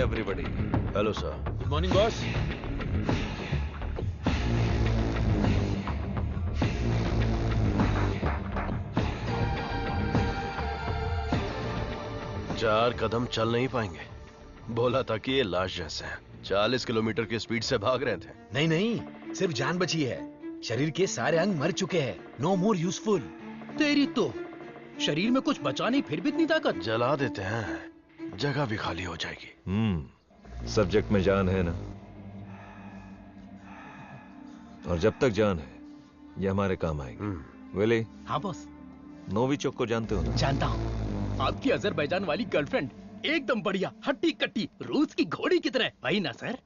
everybody. Hello sir. Good morning boss. चार कदम चल नहीं पाएंगे। बोला था कि ये लाश जैसे हैं। 40 किलोमीटर की स्पीड से भाग रहे थे। नहीं नहीं, सिर्फ जान बची है। शरीर के सारे अंग मर चुके हैं। No more useful. तेरी तो शरीर में कुछ बचा नहीं, फिर भी इतनी ताकत। जला देते हैं, जगह भी खाली हो जाएगी। सब्जेक्ट में जान है ना, और जब तक जान है ये हमारे काम आएगी। विली। हाँ बॉस। नोविचोक को जानते हो ना? जानता हूँ। आपकी अजरबैजान वाली गर्लफ्रेंड एकदम बढ़िया, हट्टी कट्टी, रूस की घोड़ी की तरह, वही ना sir?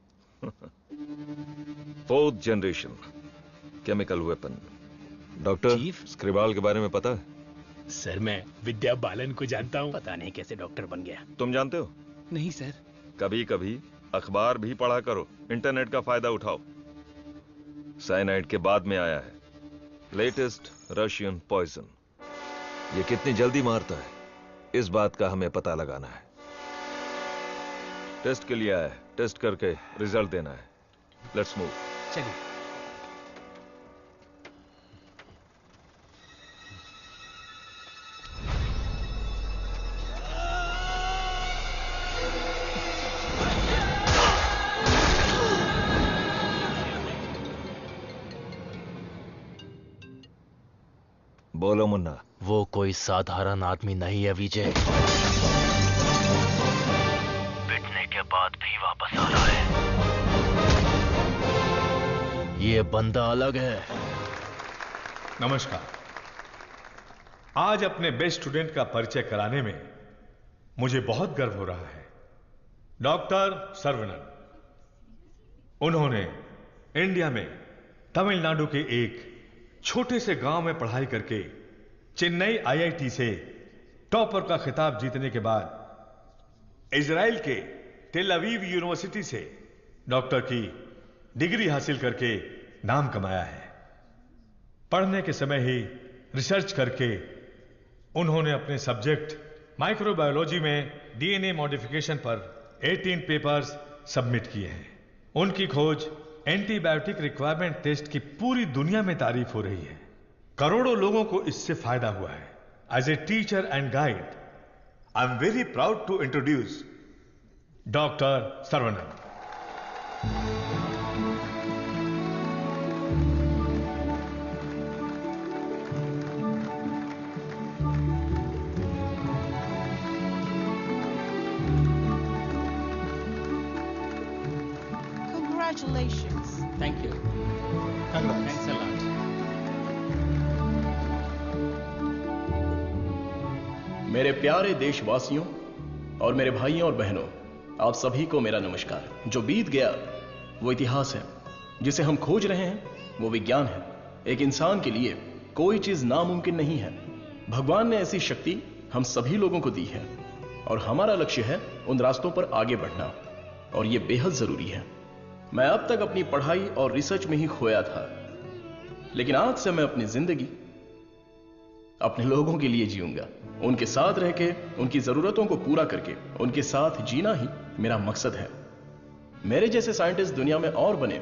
4th generation chemical weapon. Doctor chief? स्क्रिवाल के बारे में पता है? सर मैं विद्या बालन को जानता हूँ। पता नहीं कैसे डॉक्टर बन गया। तुम जानते हो? नहीं सर। कभी कभी अखबार भी पढ़ा करो, इंटरनेट का फायदा उठाओ। साइनाइड के बाद में आया है लेटेस्ट रशियन पॉइजन। ये कितनी जल्दी मारता है, इस बात का हमें पता लगाना है। टेस्ट के लिए आया है, टेस्ट करके रिजल्ट देना है। Let's move. चलिए। बोलो मुन्ना। वो कोई साधारण आदमी नहीं है विजय। पिटने के बाद भी वापस आ रहा है। ये बंदा अलग है। नमस्कार। आज अपने बेस्ट स्टूडेंट का परिचय कराने में मुझे बहुत गर्व हो रहा है। डॉक्टर सर्वनन। उन्होंने इंडिया में तमिलनाडु के एक छोटे से गांव में पढ़ाई करके चेन्नई आईआईटी से टॉपर का खिताब जीतने के बाद इजराइल के टेल अवीव यूनिवर्सिटी से डॉक्टर की डिग्री हासिल करके नाम कमाया है। पढ़ने के समय ही रिसर्च करके उन्होंने अपने सब्जेक्ट माइक्रोबायोलॉजी में डीएनए मॉडिफिकेशन पर 18 पेपर्स सबमिट किए हैं। उनकी खोज एंटीबायोटिक रिक्वायरमेंट टेस्ट की पूरी दुनिया में तारीफ हो रही है। करोड़ों लोगों को इससे फायदा हुआ है। As a teacher and guide, I am very proud to introduce doctor Saravanan. Congratulations. Thank you. Thanks a lot. मेरे प्यारे देशवासियों और मेरे भाइयों और बहनों, आप सभी को मेरा नमस्कार। जो बीत गया वो इतिहास है, जिसे हम खोज रहे हैं वो विज्ञान है। एक इंसान के लिए कोई चीज नामुमकिन नहीं है। भगवान ने ऐसी शक्ति हम सभी लोगों को दी है और हमारा लक्ष्य है उन रास्तों पर आगे बढ़ना, और ये बेहद जरूरी है। मैं अब तक अपनी पढ़ाई और रिसर्च में ही खोया था, लेकिन आज से मैं अपनी जिंदगी अपने लोगों के लिए जीऊंगा। उनके साथ रह के, उनकी जरूरतों को पूरा करके, उनके साथ जीना ही मेरा मकसद है। मेरे जैसे साइंटिस्ट दुनिया में और बने,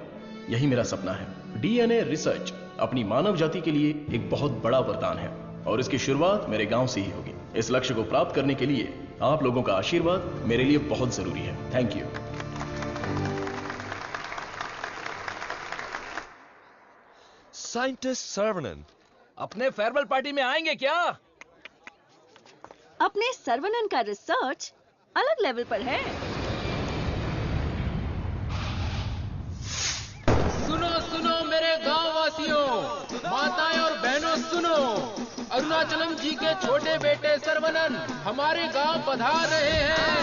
यही मेरा सपना है। डीएनए रिसर्च अपनी मानव जाति के लिए एक बहुत बड़ा वरदान है और इसकी शुरुआत मेरे गांव से ही होगी। इस लक्ष्य को प्राप्त करने के लिए आप लोगों का आशीर्वाद मेरे लिए बहुत जरूरी है। Thank you. साइंटिस्ट सर्वनन अपने फेयरवेल पार्टी में आएंगे क्या? अपने सर्वनन का रिसर्च अलग लेवल पर है। सुनो सुनो मेरे गांव वासियों, माताएं और बहनों सुनो। अरुणाचलम जी के छोटे बेटे सर्वनन हमारे गांव पधार रहे हैं।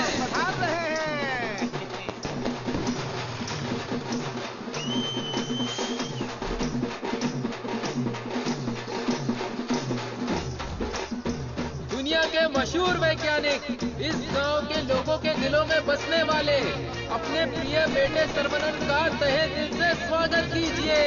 दुनिया के मशहूर वैज्ञानिक, इस गांव के लोगों के दिलों में बसने वाले अपने प्रिय बेटे सर्वनन का तहे दिल से स्वागत कीजिए।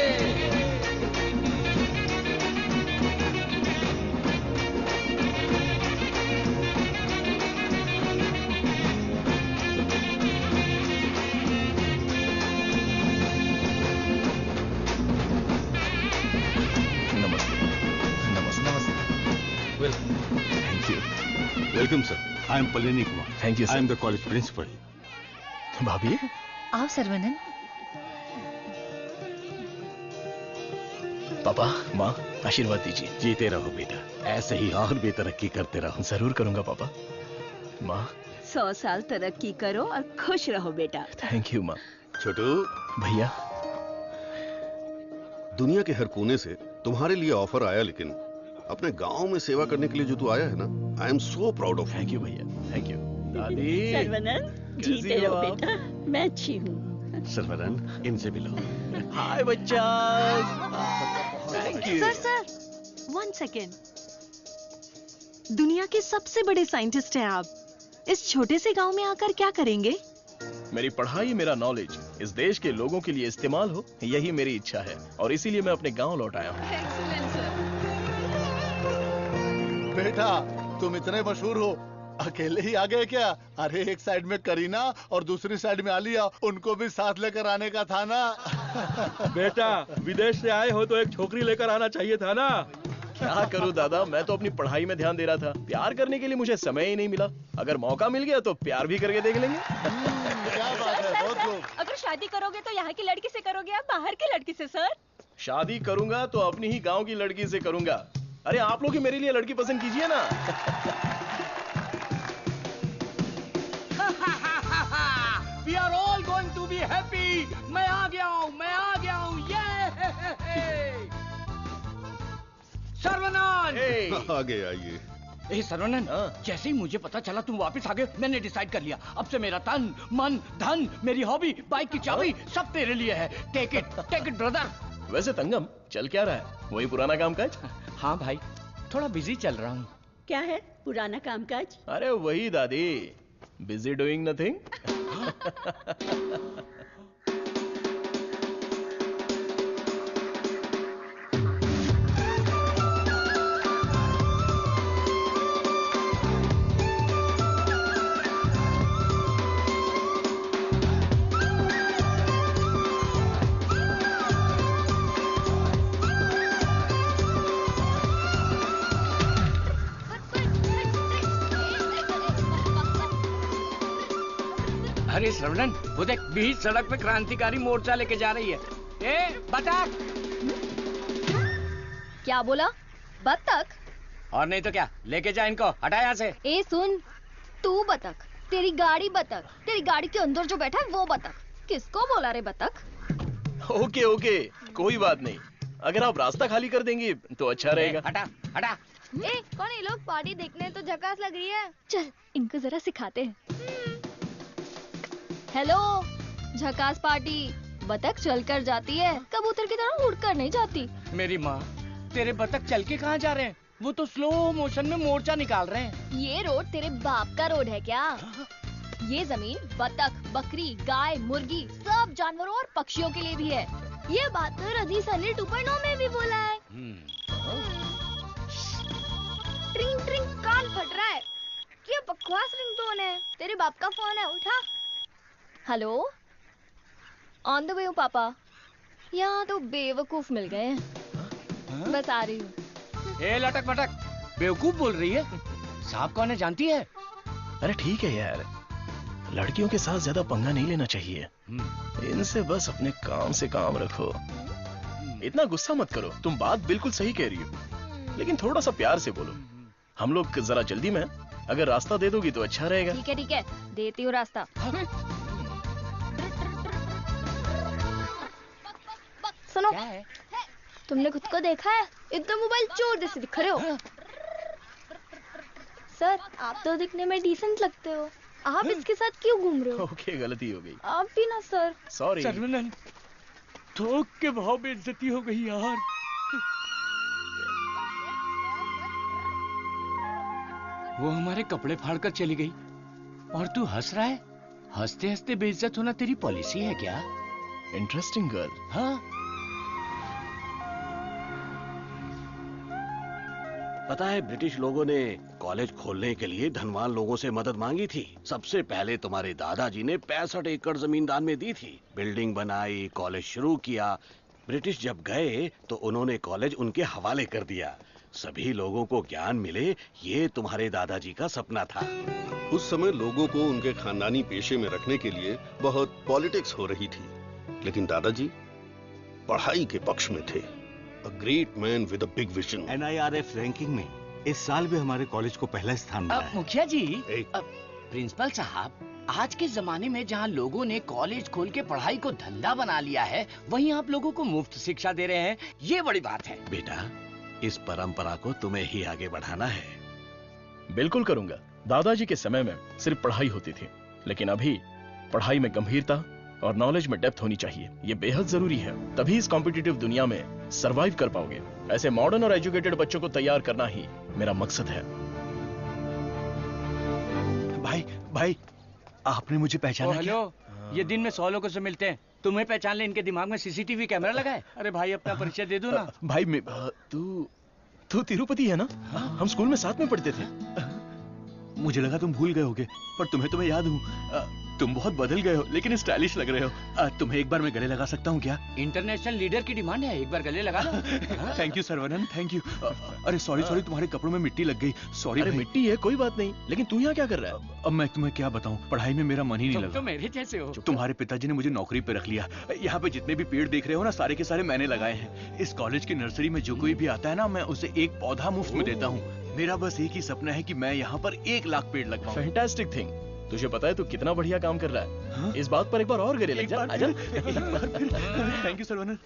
Welcome sir, I am Palani Kumar. Thank you I am the college principal. भाभी, आओ सरवनन। पापा, माँ, आशीर्वाद दीजिए। जीते रहो बेटा, ऐसे ही और भी तरक्की करते रहो। जरूर करूंगा पापा। माँ, 100 साल तरक्की करो और खुश रहो बेटा। थैंक यू माँ। छोटू, भैया, दुनिया के हर कोने से तुम्हारे लिए ऑफर आया, लेकिन अपने गांव में सेवा करने के लिए जो तू आया है ना, आई am so proud of. Thank you भैया, थैंक यू। दादी, सरवनन, जीते कैसी हो रहो आप? बेटा। मैं अच्छी हूँ। सरवरन, इनसे मिलो। हाय बच्चा। Thank you. Sir 1 second. दुनिया के सबसे बड़े साइंटिस्ट हैं आप, इस छोटे से गांव में आकर क्या करेंगे? मेरी पढ़ाई, मेरा नॉलेज इस देश के लोगों के लिए इस्तेमाल हो, यही मेरी इच्छा है और इसीलिए मैं अपने गांव लौट आया हूँ। बेटा, तुम इतने मशहूर हो, अकेले ही आ गए क्या? अरे एक साइड में करीना और दूसरी साइड में आलिया, उनको भी साथ लेकर आने का था ना। बेटा, विदेश से आए हो तो एक छोकरी लेकर आना चाहिए था ना। क्या करूं दादा, मैं तो अपनी पढ़ाई में ध्यान दे रहा था। प्यार करने के लिए मुझे समय ही नहीं मिला। अगर मौका मिल गया तो प्यार भी करके देख लेंगे। क्या बात है, बहुत खूब। अगर शादी करोगे तो यहाँ की लड़की से करोगे या बाहर की लड़की से सर? शादी करूंगा तो अपनी ही गांव की लड़की से करूंगा। अरे आप लोग ही मेरे लिए लड़की पसंद कीजिए ना। We are all going to be happy. मैं आ गया हूँ, ये सर्वनान। आगे आइए। ए सर्वनान, जैसे ही मुझे पता चला तुम वापस आ गए, मैंने डिसाइड कर लिया, अब से मेरा तन, मन, धन, मेरी हॉबी, बाइक की चाबी सब तेरे लिए है। Take it brother. वैसे तंगम, चल क्या रहा है? वही पुराना काम काज? हाँ भाई, थोड़ा बिजी चल रहा हूँ। क्या है पुराना कामकाज? अरे वही दादी, बिजी डूइंग नथिंग। अरे श्रवणन, वो देख, बीच सड़क पे क्रांतिकारी मोर्चा लेके जा रही है। ए बतख। क्या बोला? बतख? और नहीं तो क्या, लेके जा इनको, हटा यहाँ से। ए सुन, तू बतख, तेरी गाड़ी बतख, तेरी गाड़ी के अंदर जो बैठा है वो बतख। किसको बोला रे बतख? ओके ओके, कोई बात नहीं। अगर आप रास्ता खाली कर देंगी तो अच्छा रहेगा। हटा हटा। ए कौन ये लोग? पार्टी देखने तो झकास लग रही है। चल इनको जरा सिखाते हैं। हेलो, झकास पार्टी। बतख चलकर जाती है, कबूतर की तरह उड़कर नहीं जाती। मेरी माँ, तेरे बतख चल के कहाँ जा रहे हैं? वो तो स्लो मोशन में मोर्चा निकाल रहे हैं। ये रोड तेरे बाप का रोड है क्या? ये जमीन बतख, बकरी, गाय, मुर्गी, सब जानवरों और पक्षियों के लिए भी है। ये बात तो रजी सर ने 2.0 में भी बोला है। ट्रिंग ट्रिंग, कान फट रहा है। ये बकवास रिंगटोन है। तेरे बाप का फोन है, उठा। हेलो, ऑन द वे हूँ पापा। यहाँ तो बेवकूफ मिल गए हैं। बस आ रही हूँ। ए लटक पटक, बेवकूफ बोल रही है? साहब कौन है जानती है? अरे ठीक है यार, लड़कियों के साथ ज्यादा पंगा नहीं लेना चाहिए। इनसे बस अपने काम से काम रखो। इतना गुस्सा मत करो, तुम बात बिल्कुल सही कह रही हो, लेकिन थोड़ा सा प्यार से बोलो। हम लोग जरा जल्दी में, अगर रास्ता दे दोगी तो अच्छा रहेगा। ठीक है, देती हूँ रास्ता। सुनो, तुमने खुद को देखा है? एकदम मोबाइल चोर जैसे दिख रहे हो। सर, आप तो दिखने में डिसेंट लगते हो, आप इसके साथ क्यों घूम रहे हो? ओके, गलती हो गई। आप भी ना सर। सॉरी। सर्वनन, थोक के भाव बेइज्जती हो गई यार। वो हमारे कपड़े फाड़कर चली गई और तू हंस रहा है? हंसते हंसते बेइज्जत होना तेरी पॉलिसी है क्या? Interesting girl. हाँ, पता है, ब्रिटिश लोगों ने कॉलेज खोलने के लिए धनवान लोगों से मदद मांगी थी। सबसे पहले तुम्हारे दादाजी ने 65 एकड़ जमीन दान में दी थी। बिल्डिंग बनाई, कॉलेज शुरू किया। ब्रिटिश जब गए तो उन्होंने कॉलेज उनके हवाले कर दिया। सभी लोगों को ज्ञान मिले, ये तुम्हारे दादाजी का सपना था। उस समय लोगों को उनके खानदानी पेशे में रखने के लिए बहुत पॉलिटिक्स हो रही थी, लेकिन दादाजी पढ़ाई के पक्ष में थे। A great man with a big vision. NIRF ranking में इस साल भी हमारे कॉलेज को पहला स्थान मिला है। मुखिया जी, प्रिंसिपल साहब, आज के जमाने में जहाँ लोगों ने कॉलेज खोल के पढ़ाई को धंधा बना लिया है, वहीं आप लोगों को मुफ्त शिक्षा दे रहे हैं, ये बड़ी बात है। बेटा, इस परंपरा को तुम्हें ही आगे बढ़ाना है। बिल्कुल करूंगा। दादाजी के समय में सिर्फ पढ़ाई होती थी, लेकिन अभी पढ़ाई में गंभीरता और नॉलेज में डेप्थ होनी चाहिए। ये बेहद जरूरी है, तभी इस कॉम्पिटिटिव दुनिया में सरवाइव कर पाओगे। ऐसे मॉडर्न और एजुकेटेड बच्चों को तैयार करना ही मेरा मकसद है। भाई, आपने मुझे पहचाना क्या? हेलो, ये दिन में 100 लोगों से मिलते हैं, तुम्हें पहचान ले, इनके दिमाग में सीसीटीवी कैमरा लगा है। अरे भाई, अपना परिचय दे दो ना। भाई, तू तिरुपति है ना? हम स्कूल में साथ में पढ़ते थे। मुझे लगा तुम भूल गए होगे, पर तुम्हें तो मैं याद हूँ। तुम बहुत बदल गए हो, लेकिन स्टाइलिश लग रहे हो। तुम्हें एक बार मैं गले लगा सकता हूँ क्या? इंटरनेशनल लीडर की डिमांड है, एक बार गले लगा लो। Thank you Saravanan, thank you. अरे सॉरी, तुम्हारे कपड़ों में मिट्टी लग गई। सॉरी। अरे मिट्टी है, कोई बात नहीं, लेकिन तू यहाँ क्या कर रहा है? अब मैं तुम्हें क्या बताऊँ, पढ़ाई में मेरा मन ही नहीं लगा। तो मेरे जैसे हो। तुम्हारे पिताजी ने मुझे नौकरी पे रख लिया। यहाँ पे जितने भी पेड़ देख रहे हो ना, सारे के सारे मैंने लगाए हैं। इस कॉलेज की नर्सरी में जो कोई भी आता है ना, मैं उसे एक पौधा मुफ्त में देता हूँ। मेरा बस एक ही सपना है कि मैं यहाँ पर 1 लाख पेड़ लगवाऊं। Fantastic thing. तुझे पता है तू कितना बढ़िया काम कर रहा है। हाँ? इस बात पर एक बार और गले लग जा। आजा। Thank you Saravanan.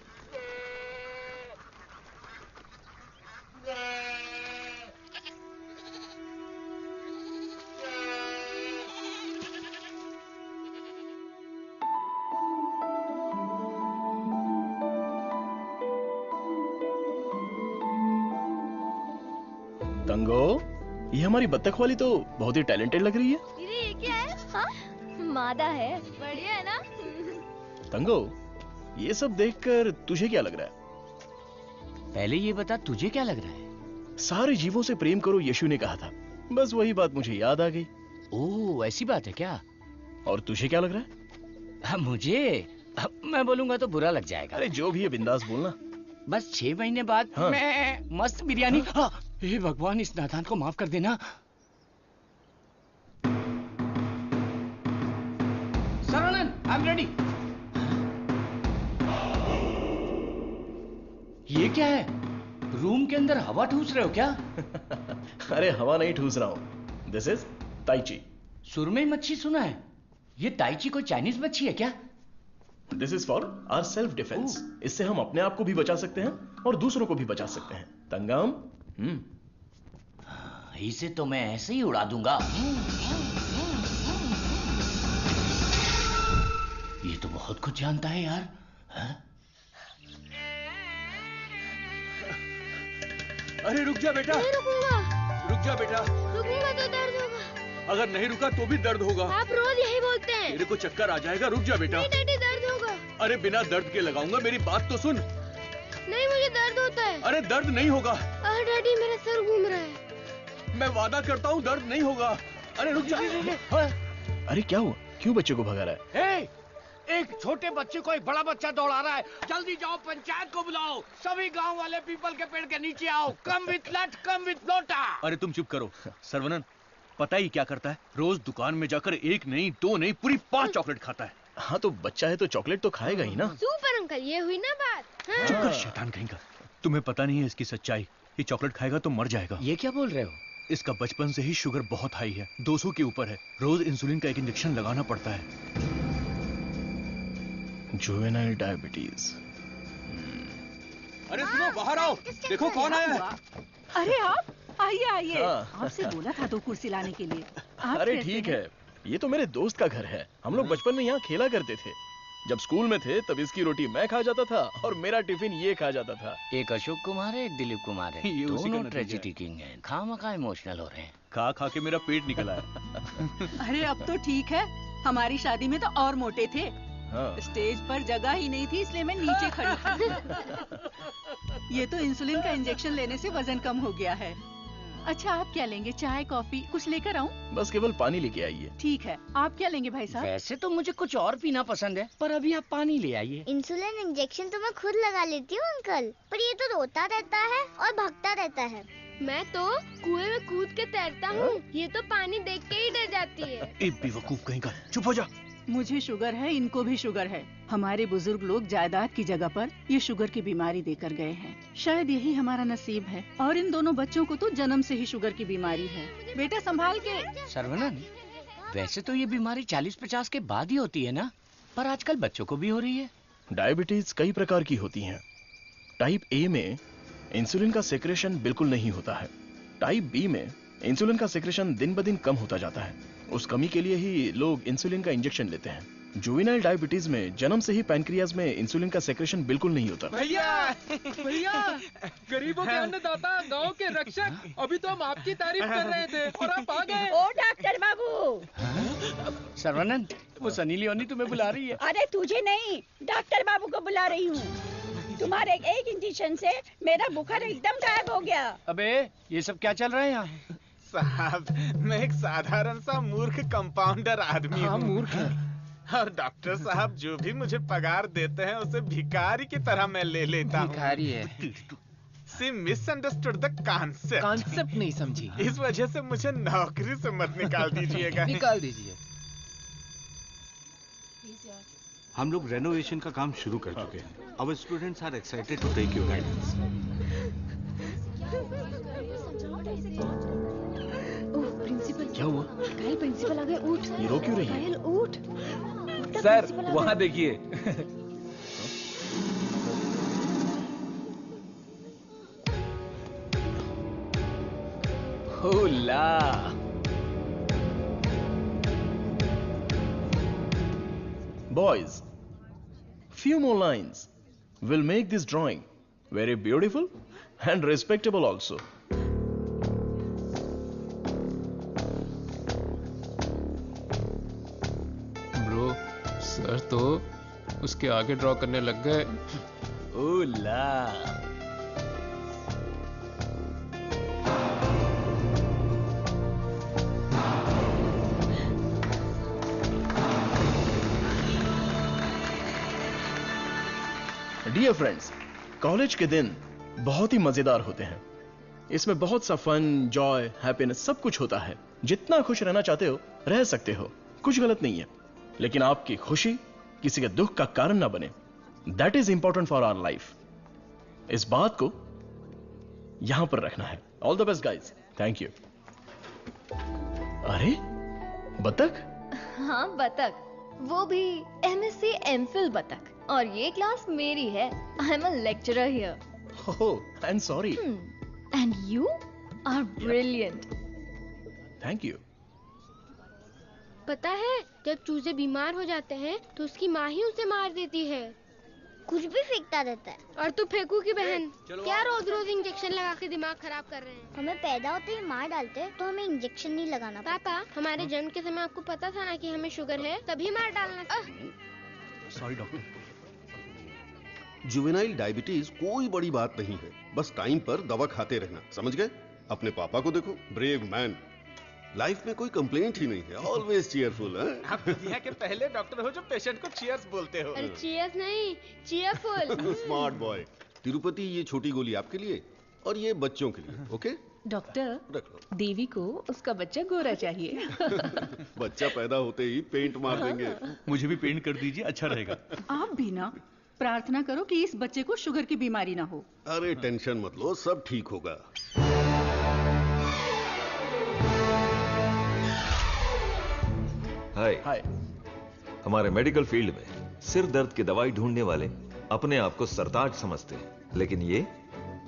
तंगो, ये हमारी बत्तख वाली तो बहुत ही टैलेंटेड लग रही है। ये क्या है? हाँ? मादा है। बढ़िया है ना? तंगो, ये सब देखकर तुझे क्या लग रहा है? पहले ये बता, तुझे क्या लग रहा है? सारे जीवों से प्रेम करो, यीशु ने कहा था। बस वही बात मुझे याद आ गई। ओह, ऐसी बात है क्या? और तुझे क्या लग रहा है? मुझे, मैं बोलूंगा तो बुरा लग जाएगा। अरे जो भी है बिंदास बोलना। बस 6 महीने बाद हाँ। मैं मस्त बिरयानी। हे भगवान, इस नादान को माफ कर देना। Saravanan, I am ready. ये क्या है? रूम के अंदर हवा ठूस रहे हो क्या? अरे हवा नहीं ठूस रहा हूं। This is tai chi. सुरमई मच्छी सुना है। ये ताइची कोई चाइनीज मच्छी है क्या? This is for our self defence. इससे हम अपने आप को भी बचा सकते हैं और दूसरों को भी बचा सकते हैं। तंगम, इसे तो मैं ऐसे ही उड़ा दूंगा। ये तो बहुत कुछ जानता है यार। अरे रुक जा बेटा। नहीं रुकूंगा। रुक जा बेटा। रुकूंगा तो दर्द होगा। अगर नहीं रुका तो भी दर्द होगा। आप रोज यही बोलते हैं। मेरे को चक्कर आ जाएगा, रुक जा बेटा। नहीं डैडी, दर्द होगा। अरे बिना दर्द के लगाऊंगा, मेरी बात तो सुन। नहीं, मुझे दर्द होता है। अरे दर्द नहीं होगा। डैडी, मेरा सर घूम रहा है। मैं वादा करता हूँ दर्द नहीं होगा। अरे रुक जा। अरे क्या हुआ? क्यों बच्चे को भगा रहा है? एक छोटे बच्चे को एक बड़ा बच्चा दौड़ा रहा है। जल्दी जाओ, पंचायत को बुलाओ। सभी गांव वाले पीपल के पेड़ के नीचे आओ। कम विथ लट, कम विथ लोटा। अरे तुम चुप करो। सर्वनन, पता ही क्या करता है? रोज दुकान में जाकर 1 नहीं 2 नहीं पूरी 5 चॉकलेट खाता है। हाँ तो बच्चा है तो चॉकलेट तो खाएगा ही ना। सुपर अंकल, ये हुई ना बात। हाँ। चुप कर शैतान कहीं का। तुम्हें पता नहीं है इसकी सच्चाई। ये चॉकलेट खाएगा तो मर जाएगा। ये क्या बोल रहे हो? इसका बचपन से ही शुगर बहुत हाई है, 200 के ऊपर है। रोज इंसुलिन का एक इंजेक्शन लगाना पड़ता है। Juvenile diabetes. अरे सुनो, बाहर आओ, देखो कौन आया है। अरे आप आइए आइए। हाँ। आपसे बोला था तो कुर्सी लाने के लिए। आप अरे कैसे ठीक हैं? है, ये तो मेरे दोस्त का घर है। हम लोग बचपन में यहाँ खेला करते थे। जब स्कूल में थे तब इसकी रोटी मैं खा जाता था और मेरा टिफिन ये खा जाता था। एक अशोक कुमार है, एक दिलीप कुमार है। ये उसी का दोनों नतीजा ट्रेजेडी किंग हैं। खामखा इमोशनल हो रहे हैं। खा खा के मेरा पेट निकला है। अरे अब तो ठीक है। हमारी शादी में तो और मोटे थे। हाँ। स्टेज पर जगह ही नहीं थी, इसलिए मैं नीचे खड़ी थी। ये तो इंसुलिन का इंजेक्शन लेने से वजन कम हो गया है। अच्छा, आप क्या लेंगे? चाय, कॉफी कुछ लेकर आऊं? बस केवल पानी लेके आइए। ठीक है, आप क्या लेंगे भाई साहब? वैसे तो मुझे कुछ और पीना पसंद है, पर अभी आप पानी ले आइए। इंसुलिन इंजेक्शन तो मैं खुद लगा लेती हूँ अंकल, पर ये तो रोता रहता है और भागता रहता है। मैं तो कुएं में कूद के तैरता हूँ, ये तो पानी देख के ही डर जाती है। एक बेवकूफ कहीं का, चुप हो जा। मुझे शुगर है, इनको भी शुगर है। हमारे बुजुर्ग लोग जायदाद की जगह पर ये शुगर की बीमारी देकर गए हैं। शायद यही हमारा नसीब है। और इन दोनों बच्चों को तो जन्म से ही शुगर की बीमारी है। बेटा संभाल के। सर्वनन, वैसे तो ये बीमारी 40-50 के बाद ही होती है ना, पर आजकल बच्चों को भी हो रही है। डायबिटीज कई प्रकार की होती हैं। टाइप ए में इंसुलिन का सेक्रेशन बिल्कुल नहीं होता है। टाइप बी में इंसुलिन का सेक्रेशन दिन ब दिन कम होता जाता है। उस कमी के लिए ही लोग इंसुलिन का इंजेक्शन लेते हैं। जुवेनाइल डायबिटीज में जन्म से ही पैनक्रियाज में इंसुलिन का सेक्रेशन बिल्कुल नहीं होता। भैया गरीबों के अन्नदाता, गांव के रक्षक, अभी तो हम आपकी तारीफ कर रहे थे और आप आ गए। ओ डॉक्टर बाबू। सर्वनन, वो सनी लियोनी तुम्हें बुला रही है। अरे तुझे नहीं, डॉक्टर बाबू को बुला रही हूँ। तुम्हारे एक इंजेक्शन से मेरा बुखार एकदम गायब हो गया। अबे ये सब क्या चल रहा है यहाँ? साहब, मैं एक साधारण सा मूर्ख कंपाउंडर आदमी हूँ। मूर्ख है। और डॉक्टर साहब जो भी मुझे पगार देते हैं उसे भिखारी की तरह मैं ले लेता हूँ। भिखारी है। सी मिसअंडरस्टूड द कॉन्सेप्ट। कॉन्सेप्ट नहीं समझी। इस वजह से मुझे नौकरी से मत निकाल दीजिएगा। निकाल दीजिए। हम लोग रेनोवेशन का काम शुरू कर चुके हैं। Our students are excited to take your guidance. Oh principal. क्या हुआ? कल प्रिंसिपल आ गए, उठ। ये रो क्यों रही है? कल उठ। सर वहाँ देखिए। होला। Boys, few more lines will make this drawing very beautiful and respectable also. Bro, sir तो उसके आगे ड्रॉ करने लग गए। ओला। डियर फ्रेंड्स, कॉलेज के दिन बहुत ही मजेदार होते हैं। इसमें बहुत सा फन, जॉय, हैप्पीनेस सब कुछ होता है। जितना खुश रहना चाहते हो रह सकते हो, कुछ गलत नहीं है। लेकिन आपकी खुशी किसी के दुख का कारण ना बने। That is important for our life. इस बात को यहां पर रखना है। All the best guys. Thank you. अरे बतख? हाँ बतख, वो भी MSc MPhil बतख। और ये क्लास मेरी है। I am a lecturer here. Oh, I am sorry. And you are brilliant. Thank you. पता है, जब चूजे बीमार हो जाते हैं तो उसकी माँ ही उसे मार देती है। कुछ भी फेंकता रहता है। और तू फेंकू की बहन, क्या रोज रोज इंजेक्शन लगा के दिमाग खराब कर रहे हैं? हमें पैदा होते ही मार डालते तो हमें इंजेक्शन नहीं लगाना। पापा, हमारे जन्म के समय आपको पता था ना कि हमें शुगर है, तभी मार डालना। Sorry doctor. जुवेनाइल डायबिटीज कोई बड़ी बात नहीं है, बस टाइम पर दवा खाते रहना, समझ गए? अपने पापा को देखो, ब्रेव मैन, लाइफ में कोई कंप्लेंट ही नहीं है, ऑलवेज चीयरफुल। आप दुनिया के पहले डॉक्टर हो जो पेशेंट को चीयर्स बोलते हो। अरे चीयर्स नहीं, चीयरफुल। Smart boy. तिरुपति, ये छोटी गोली आपके लिए और ये बच्चों के लिए, ओके? डॉक्टर, रख लो। देवी को उसका बच्चा गोरा चाहिए। बच्चा पैदा होते ही पेंट मार देंगे। मुझे भी पेंट कर दीजिए, अच्छा रहेगा। आप भी ना प्रार्थना करो कि इस बच्चे को शुगर की बीमारी ना हो। अरे टेंशन मत लो, सब ठीक होगा। हाय। हमारे मेडिकल फील्ड में सिर दर्द की दवाई ढूंढने वाले अपने आप को सरताज समझते हैं, लेकिन ये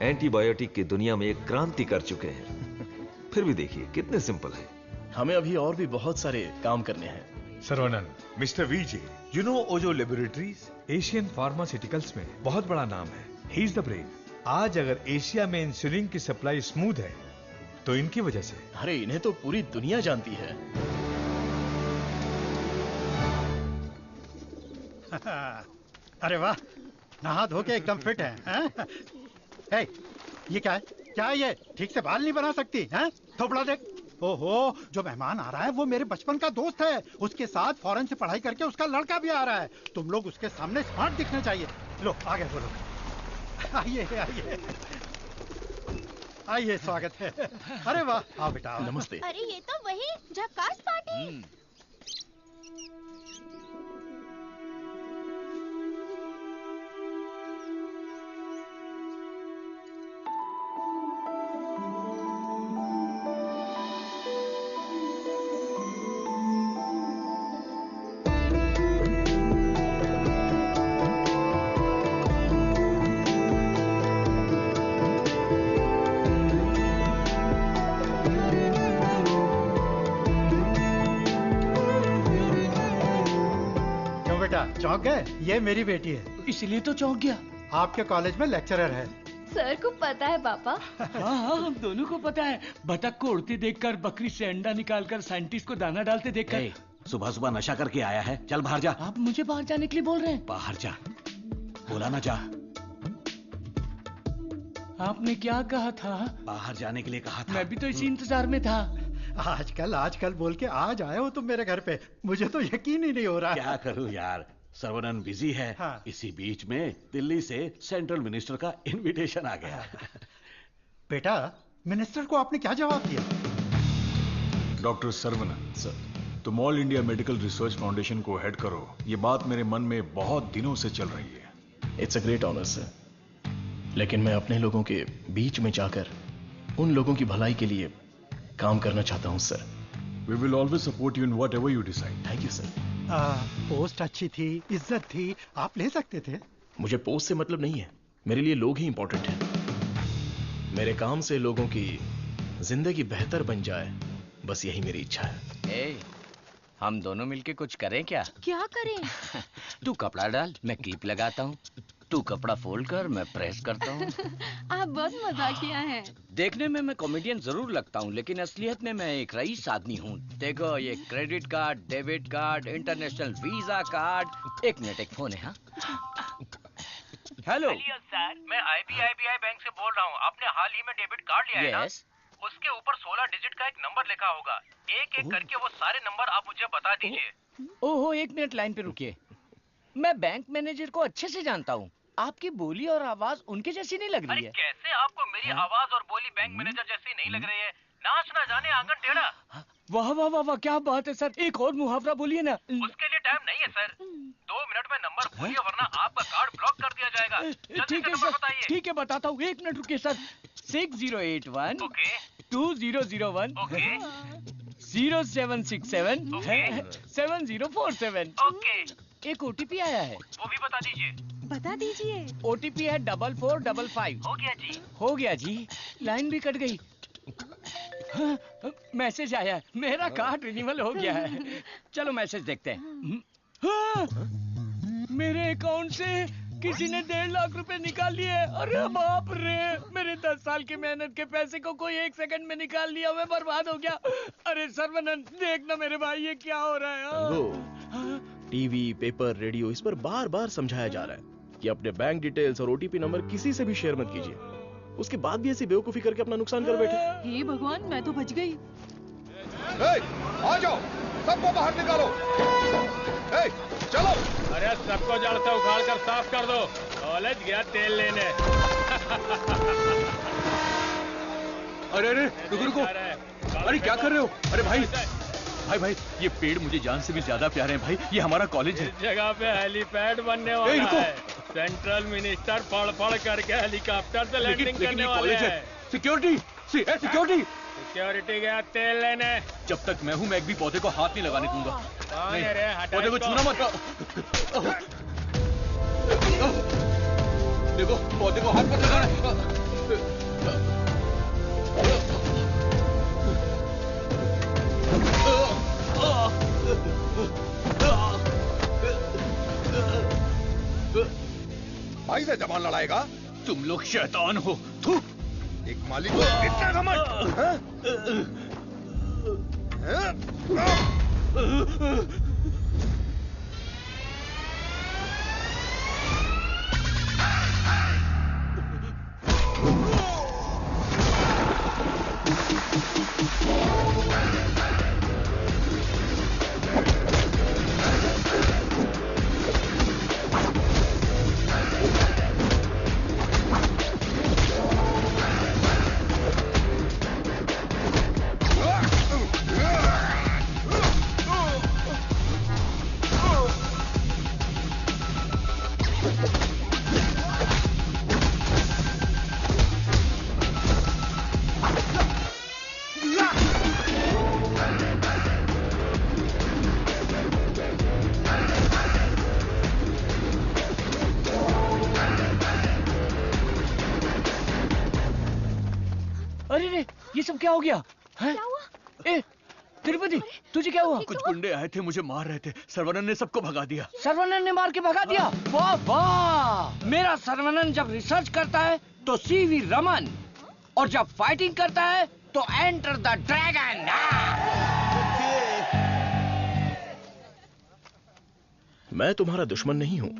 एंटीबायोटिक की दुनिया में एक क्रांति कर चुके हैं। फिर भी देखिए कितने सिंपल है। हमें अभी और भी बहुत सारे काम करने हैं। Saravanan, mister VJ, you know Ojo laboratories Asian pharmaceuticals में बहुत बड़ा नाम है। He is the brain. आज अगर एशिया में इंसुलिन की सप्लाई स्मूथ है तो इनकी वजह से। अरे इन्हें तो पूरी दुनिया जानती है। अरे वाह, नहा धो के एकदम फिट है, हैं? हे, ये क्या है? क्या ये ठीक से बाल नहीं बना सकती हैं? थोपड़ा देख। ओहो, जो मेहमान आ रहा है वो मेरे बचपन का दोस्त है। उसके साथ फॉरेन से पढ़ाई करके उसका लड़का भी आ रहा है। तुम लोग उसके सामने स्मार्ट दिखने चाहिए। लो आगे बोलो। आइए आइए आइए, स्वागत है। अरे वाह, आओ बेटा। नमस्ते। अरे ये तो वही झक्कास पार्टी। चौंक गए? ये मेरी बेटी है। इसलिए तो चौंक गया। आपके कॉलेज में लेक्चरर है। सर को पता है पापा। हाँ, हम दोनों को पता है। बतख को उड़ते देखकर, बकरी से अंडा निकालकर, साइंटिस्ट को दाना डालते देखकर। सुबह सुबह नशा करके आया है, चल बाहर जा। आप मुझे बाहर जाने के लिए बोल रहे हैं? बाहर जा, बोला ना जा। आपने क्या कहा था? बाहर जाने के लिए कहा था। मैं भी तो इसी इंतजार में था। आजकल बोल के आज आए हो तुम मेरे घर पे। मुझे तो यकीन ही नहीं हो रहा। क्या करूं यार, सर्वनन बिजी है। हाँ। इसी बीच में दिल्ली से सेंट्रल मिनिस्टर का इनविटेशन आ गया। बेटा, मिनिस्टर को आपने क्या जवाब दिया? डॉक्टर सर्वनन सर, तुम all India medical research foundation को हेड करो, ये बात मेरे मन में बहुत दिनों से चल रही है। It's a great honour sir, लेकिन मैं अपने लोगों के बीच में जाकर उन लोगों की भलाई के लिए काम करना चाहता हूं sir. We will always support you in whatever you decide. Thank you sir. Post अच्छी थी, इज्जत थी, आप ले सकते थे। मुझे पोस्ट से मतलब नहीं है, मेरे लिए लोग ही इंपॉर्टेंट हैं। मेरे काम से लोगों की जिंदगी बेहतर बन जाए, बस यही मेरी इच्छा है। हम दोनों मिलके कुछ करें क्या? क्या करें? तू कपड़ा डाल, मैं क्लिप लगाता हूँ। तू कपड़ा फोल्ड कर, मैं प्रेस करता हूँ। आप बहुत मजाकिया हैं। देखने में मैं कॉमेडियन जरूर लगता हूँ, लेकिन असलियत में मैं एक रईस आदमी हूँ। देखो, ये credit card, debit card, international visa card. एक मिनट, एक फोन है। हाँ, हेलो सर, मैं IBI बैंक से बोल रहा हूँ। आपने हाल ही में डेबिट कार्ड लिया है ना? उसके ऊपर 16 डिजिट का एक नंबर लिखा होगा। एक एक करके वो सारे नंबर आप मुझे बता दीजिए। ओहो, एक मिनट लाइन पे रुकिए। मैं बैंक मैनेजर को अच्छे से जानता हूँ। आपकी बोली और आवाज उनके जैसी नहीं लग रही है। कैसे आपको मेरी आवाज और बोली बैंक मैनेजर जैसी नहीं लग रही है? नाच ना जाने आंगन टेढ़ा। वाह वाह वाह वाह, क्या बात है सर। एक और मुहावरा बोलिए ना। उसके लिए टाइम नहीं है सर, 2 मिनट में नंबर बोलिए वरना आपका कार्ड ब्लॉक कर दिया जाएगा। ठीक है सर, ठीक है बताता हूँ। एक मिनट रुकिए सर। 6081 2001 0767 7047। एक OTP आया है, वो भी बता दीजिए। बता दीजिए। OTP है 4455। हो गया जी। हो गया जी। लाइन भी कट गई। हाँ, मैसेज आया, मेरा कार्ड रिन्यूअल हो गया है। चलो मैसेज देखते हैं। हाँ, मेरे अकाउंट से किसी ने 1.5 लाख रुपए निकाल लिए। अरे बाप रे, मेरे 10 साल की मेहनत के पैसे को कोई 1 सेकंड में निकाल लिया। मैं बर्बाद हो गया। अरे सर्वनन, देखना मेरे भाई, ये क्या हो रहा है? टीवी, पेपर, रेडियो, इस पर बार बार समझाया जा रहा है कि अपने बैंक डिटेल्स और OTP नंबर किसी से भी शेयर मत कीजिए। उसके बाद भी ऐसी बेवकूफी करके अपना नुकसान कर बैठे। हे भगवान, मैं तो बच गई। आ जाओ, सबको बाहर निकालो। चलो। अरे सबको जड़ से उखाड़ कर साफ कर दो। कॉलेज गया तेल लेने। अरे रुको। अरे क्या कर रहे हो? अरे भाई, ये पेड़ मुझे जान से भी ज्यादा प्यारे हैं भाई। ये हमारा कॉलेज है। इस जगह पे हेलीपैड बनने वाला है। सेंट्रल मिनिस्टर पढ़ करके हेलीकॉप्टर से लैंडिंग करने वाले हैं। सिक्योरिटी गया तेल लेने। जब तक मैं हूँ, मैं एक भी पौधे को हाथ नहीं लगाने दूंगा। पौधे को छूना मत। देखो, पौधे को हाथ मत लगाना। भाई से जबान लड़ाएगा? तुम लोग शैतान हो। थू। एक मालिक को इतना घमंड। अरे रे, ये सब क्या हो गया? क्या हुआ? ए, तिरुपति, तुझे क्या हुआ? कुछ गुंडे आए थे, मुझे मार रहे थे। सर्वनन ने सबको भगा दिया। सर्वनन ने मार के भगा दिया? वाह वाह! मेरा सर्वनन जब रिसर्च करता है तो सीवी रमन, और जब फाइटिंग करता है तो एंटर द ड्रैगन। मैं तुम्हारा दुश्मन नहीं हूँ,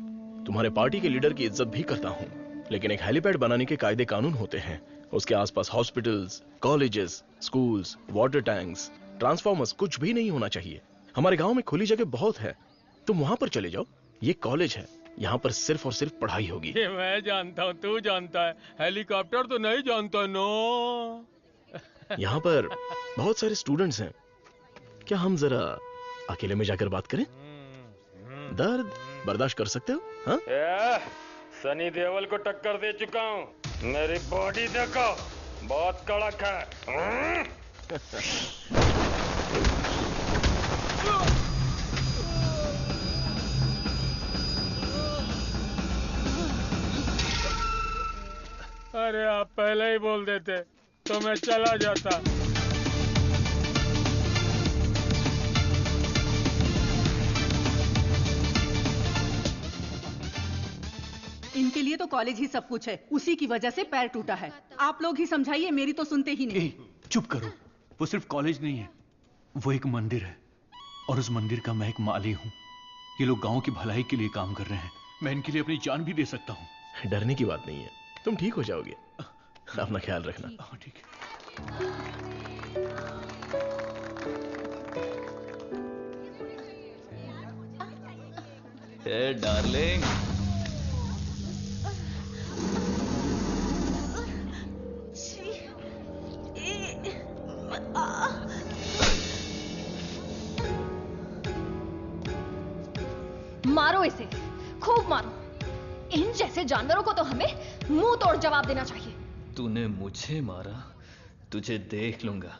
तुम्हारे पार्टी के लीडर की इज्जत भी करता हूँ, लेकिन एक हेलीपैड बनाने के कायदे कानून होते हैं। उसके आसपास hospitals, colleges, schools, water tanks, transformers कुछ भी नहीं होना चाहिए। हमारे गांव में खुली जगह बहुत है, तुम वहां पर चले जाओ। ये कॉलेज है, यहाँ पर सिर्फ और सिर्फ पढ़ाई होगी। ये मैं जानता हूँ, तू जानता है, हेलीकॉप्टर तो नहीं जानता। नो, यहाँ पर बहुत सारे स्टूडेंट्स हैं, क्या हम जरा अकेले में जाकर बात करें? दर्द बर्दाश्त कर सकते हो? हाँ? सनी देओल को टक्कर दे चुका हूँ, मेरी बॉडी देखो, बहुत कड़क है। अरे आप पहले ही बोल देते तो मैं चला जाता। इनके लिए तो कॉलेज ही सब कुछ है, उसी की वजह से पैर टूटा है। आप लोग ही समझाइए, मेरी तो सुनते ही नहीं। चुप करो, वो सिर्फ कॉलेज नहीं है, वो एक मंदिर है, और उस मंदिर का मैं एक माली हूँ। ये लोग गांव की भलाई के लिए काम कर रहे हैं, मैं इनके लिए अपनी जान भी दे सकता हूँ। डरने की बात नहीं है, तुम ठीक हो जाओगे। अपना ख्याल रखना। ठीक है। डार्लिंग, मारो इसे, खूब मारो। इन जैसे जानवरों को तो हमें मुंह तोड़ जवाब देना चाहिए। तूने मुझे मारा, तुझे देख लूंगा।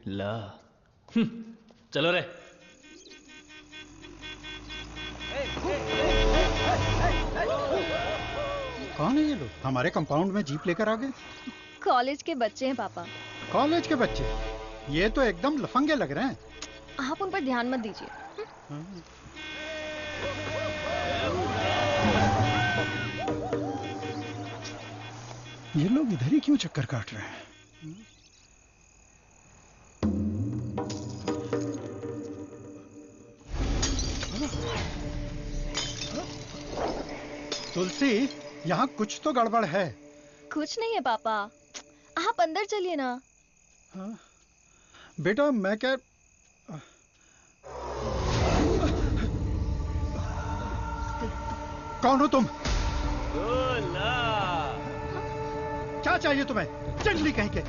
ला। चलो रे। कौन है ये लोग? हमारे कंपाउंड में जीप लेकर आ गए। कॉलेज के बच्चे हैं पापा। कॉलेज के बच्चे? ये तो एकदम लफंगे लग रहे हैं। आप उन पर ध्यान मत दीजिए। ये लोग इधर ही क्यों चक्कर काट रहे हैं? तुलसी, यहाँ कुछ तो गड़बड़ है। कुछ नहीं है पापा, आप अंदर चलिए ना। हाँ? बेटा मैं क्या, कौन हो तुम? क्या चाहिए तुम्हें? जंगली कहीं के।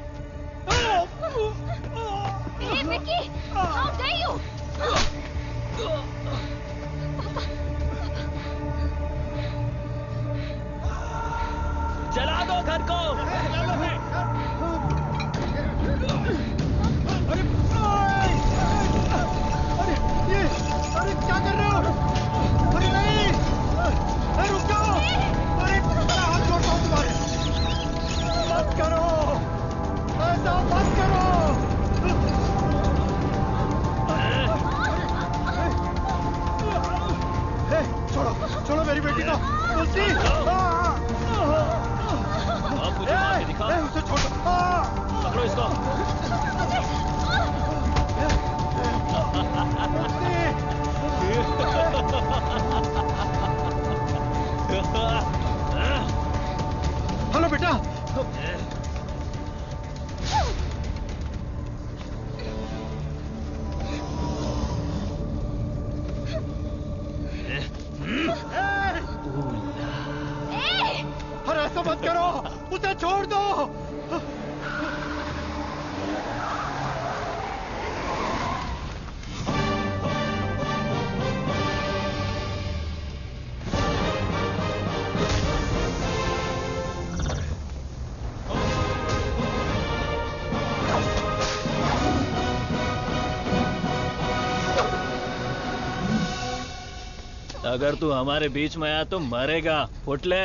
Hey, Vicky! How dare you! जला दो घर को। अरे क्या कर रहे हो? अरे नहीं, अरे रुक जाओ। अरे हाथ जोड़ता हूँ तुम्हारे। मत करो, ऐसा मत करो। छोड़ो छोड़ो मेरी बेटी को। तुलसी, मुझे मार के दिखा। उसे छोड़ो। पकड़ो इसको। हेलो बेटा। अरे ऐसा मत करो, उसे छोड़ दो। अगर तू हमारे बीच में आया तो मरेगा, फुटले।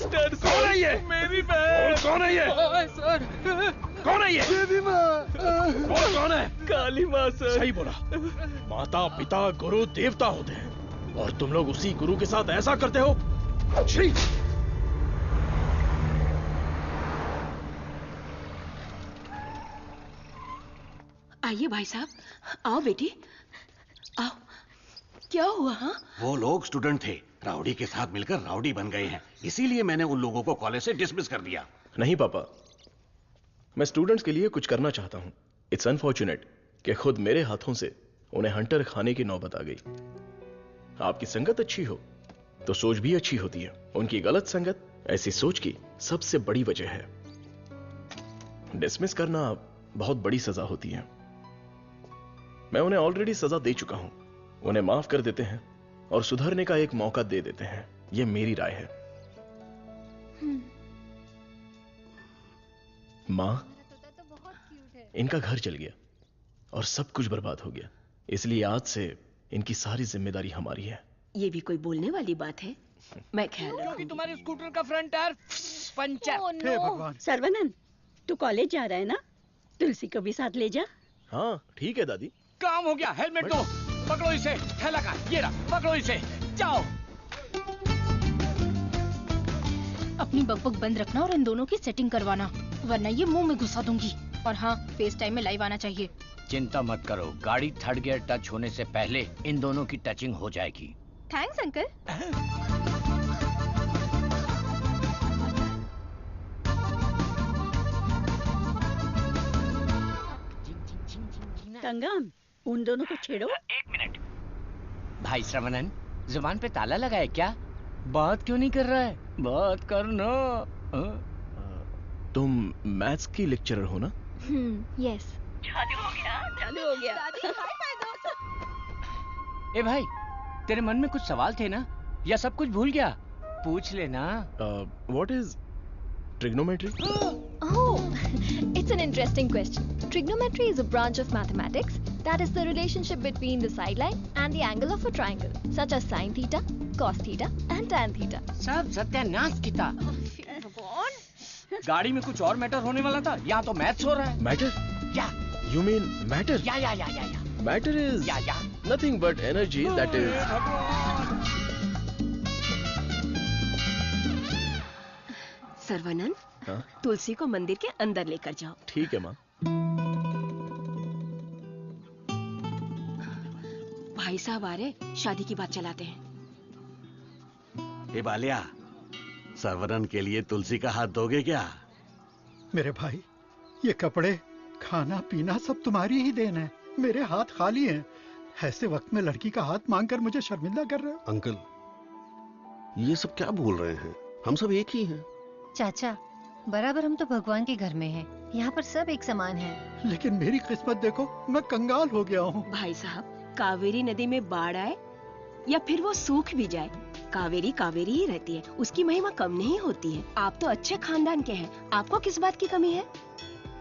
मास्टर कौन है ये? मेरी बहन। कौन है ये? सर कौन है ये? देवी माँ। कौन है? काली माँ सर। सही बोला। माता पिता गुरु देवता होते हैं और तुम लोग उसी गुरु के साथ ऐसा करते हो। छी! आइए भाई साहब, आओ बेटी, आओ। क्या हुआ? हाँ, वो लोग स्टूडेंट थे, राउडी के साथ मिलकर राउडी बन गए हैं, इसीलिए मैंने उन लोगों को कॉलेज से डिसमिस कर दिया। नहीं पापा, मैं स्टूडेंट्स के लिए कुछ करना चाहता हूं। इट्स अनफॉर्चुनेट कि खुद मेरे हाथों से उन्हें हंटर खाने की नौबत आ गई। आपकी संगत अच्छी हो तो सोच भी अच्छी होती है। उनकी गलत संगत ऐसी सोच की सबसे बड़ी वजह है। डिसमिस करना बहुत बड़ी सजा होती है। मैं उन्हें ऑलरेडी सजा दे चुका हूं। उन्हें माफ कर देते हैं और सुधरने का एक मौका दे देते हैं। यह मेरी राय है। मां, इनका घर जल गया और सब कुछ बर्बाद हो गया, इसलिए आज से इनकी सारी जिम्मेदारी हमारी है। ये भी कोई बोलने वाली बात है? मैं ख्याल क्योंकि तुम्हारे स्कूटर का फ्रंट टायर पंचर। हे भगवान। सर्वनंद, तू कॉलेज जा रहा है ना? तुलसी को भी साथ ले जा। हाँ ठीक है दादी। काम हो गया। हेलमेट दो, पकड़ो इसे। थैला का ये रहा, पकड़ो इसे, जाओ। अपनी बकबक बंद रखना और इन दोनों की सेटिंग करवाना, वरना ये मुंह में घुसा दूंगी। और हाँ, फेस टाइम में लाइव आना चाहिए। चिंता मत करो, गाड़ी थर्ड गियर टच होने से पहले इन दोनों की टचिंग हो जाएगी। Thanks uncle. कंगन, उन दोनों को छेड़ो। एक मिनट। भाई श्रवणन, जुबान पे ताला लगा है क्या? बात क्यों नहीं कर रहा है? बात करना। तुम मैथ्स की लेक्चरर हो ना? यस। चालू हो गया, चालू हो गया। ए भाई, तेरे मन में कुछ सवाल थे ना, या सब कुछ भूल गया? पूछ लेना। What is trigonometry? Oh, it's an interesting question. Trigonometry is a branch of mathematics that is the relationship between the sideline and the angle of a triangle, such as sine theta, cos theta, and tan theta. सब सत्यानाश की था। गाड़ी में कुछ और matter होने वाला था, यहाँ तो मैथ्स हो रहा है। Matter? या। You mean matter? या। Matter is nothing but energy that is. सर्वनंद, तुलसी को मंदिर के अंदर लेकर जाओ। ठीक है माँ। भाई साहब आ रहे, शादी की बात चलाते हैं। ए बालिया, सर्वनन के लिए तुलसी का हाथ दोगे क्या? मेरे भाई, ये कपड़े, खाना पीना सब तुम्हारी ही देन है। मेरे हाथ खाली हैं। ऐसे वक्त में लड़की का हाथ मांगकर मुझे शर्मिंदा कर रहे हो। अंकल, ये सब क्या बोल रहे हैं? हम सब एक ही हैं। चाचा, बराबर हम तो भगवान के घर में हैं। यहाँ पर सब एक समान है। लेकिन मेरी किस्मत देखो, मैं कंगाल हो गया हूँ। भाई साहब, कावेरी नदी में बाढ़ आए या फिर वो सूख भी जाए, कावेरी कावेरी ही रहती है। उसकी महिमा कम नहीं होती है। आप तो अच्छे खानदान के हैं, आपको किस बात की कमी है?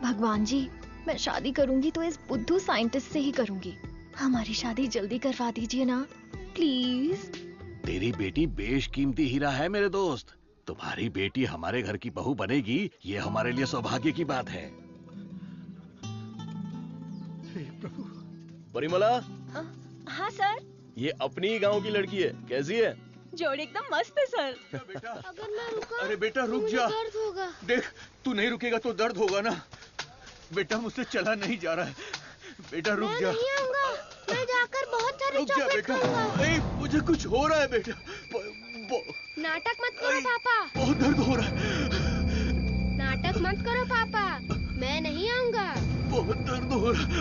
भगवान जी, मैं शादी करूंगी तो इस बुद्धू साइंटिस्ट से ही करूंगी। हमारी शादी जल्दी करवा दीजिए ना, प्लीज। तेरी बेटी बेशकीमती हीरा है मेरे दोस्त। तुम्हारी बेटी हमारे घर की बहू बनेगी, ये हमारे लिए सौभाग्य की बात है। परिमला, हाँ सर। ये अपनी ही गांव की लड़की है। कैसी है? जोड़ी एकदम मस्त है सर। अगर मैं रुका, अरे बेटा रुक जा। दर्द होगा। देख, तू नहीं रुकेगा तो दर्द होगा ना। बेटा मुझसे चला नहीं जा रहा है। बेटा रुक जा। मैं नहीं आऊंगा। मैं जाकर बहुत सारे रुक जा चॉकलेट बेटा। खाऊंगा। मुझे कुछ हो रहा है बेटा। नाटक मत करो पापा। बहुत दर्द हो रहा है। नाटक मत करो पापा, मैं नहीं आऊंगा। बहुत दर्द हो रहा है।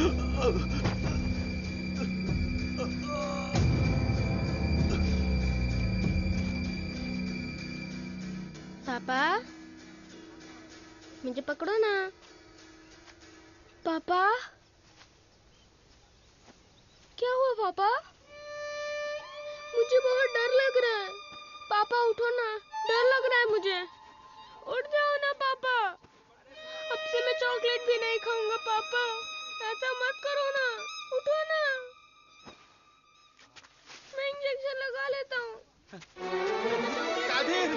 पापा, मुझे पकड़ो ना। पापा, क्या हुआ पापा? मुझे बहुत डर लग रहा है। पापा उठो ना, डर लग रहा है मुझे। उठ जाओ ना पापा। अब से मैं चॉकलेट भी नहीं खाऊंगा पापा। ऐसा मत करो ना, उठो ना। मैं इंजेक्शन लगा लेता हूँ। कादिर,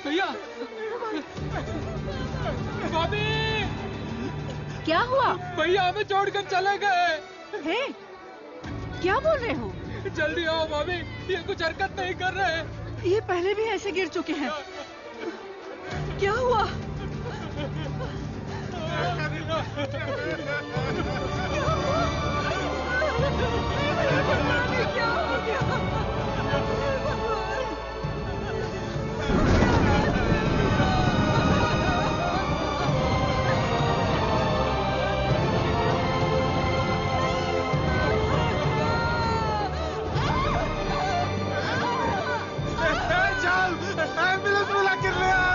भैया भाभी क्या हुआ? भैया हमें छोड़कर चले गए। हे, क्या बोल रहे हो? जल्दी आओ भाभी, ये कुछ हरकत नहीं कर रहे। ये पहले भी ऐसे गिर चुके हैं। क्या हुआ? क्या हो गया? एम्बुलेंस बुला के ले आओ।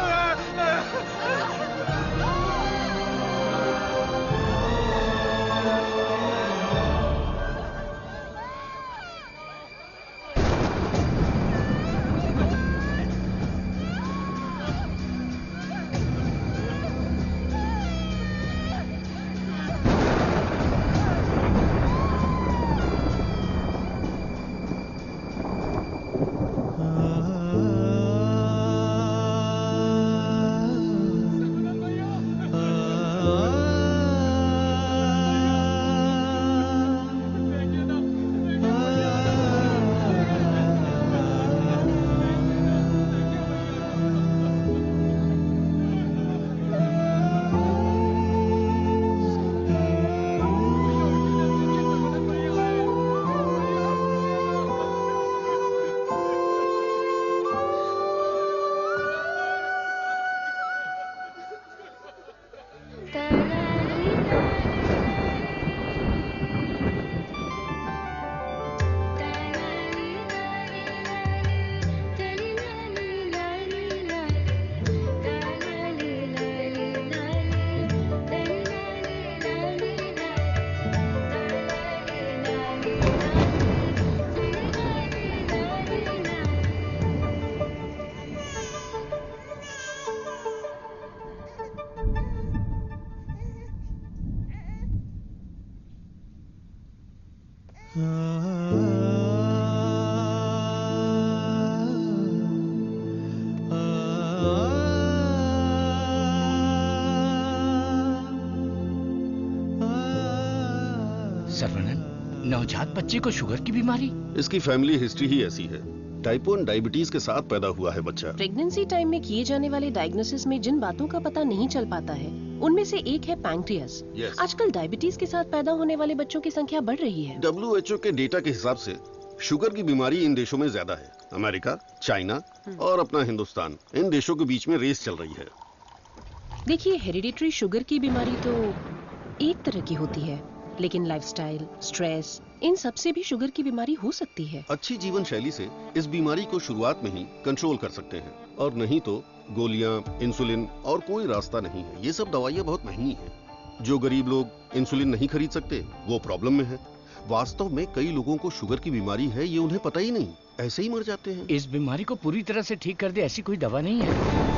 सर्वनन, नवजात बच्चे को शुगर की बीमारी? इसकी फैमिली हिस्ट्री ही ऐसी है। टाइप 1 डायबिटीज के साथ पैदा हुआ है बच्चा। प्रेगनेंसी टाइम में किए जाने वाले डायग्नोसिस में जिन बातों का पता नहीं चल पाता है उनमें से एक है पैंक्रियास। आजकल डायबिटीज के साथ पैदा होने वाले बच्चों की संख्या बढ़ रही है। WHO के डेटा के हिसाब से शुगर की बीमारी इन देशों में ज्यादा है। अमेरिका, चाइना और अपना हिंदुस्तान, इन देशों के बीच में रेस चल रही है। देखिए, हेरिडिटरी शुगर की बीमारी तो एक तरह की होती है, लेकिन लाइफस्टाइल, स्ट्रेस, इन सब से भी शुगर की बीमारी हो सकती है। अच्छी जीवन शैली से इस बीमारी को शुरुआत में ही कंट्रोल कर सकते हैं, और नहीं तो गोलियां, इंसुलिन और कोई रास्ता नहीं है। ये सब दवाइयां बहुत महंगी हैं। जो गरीब लोग इंसुलिन नहीं खरीद सकते वो प्रॉब्लम में है। वास्तव में कई लोगों को शुगर की बीमारी है, ये उन्हें पता ही नहीं, ऐसे ही मर जाते हैं। इस बीमारी को पूरी तरह से ठीक कर दे ऐसी कोई दवा नहीं है।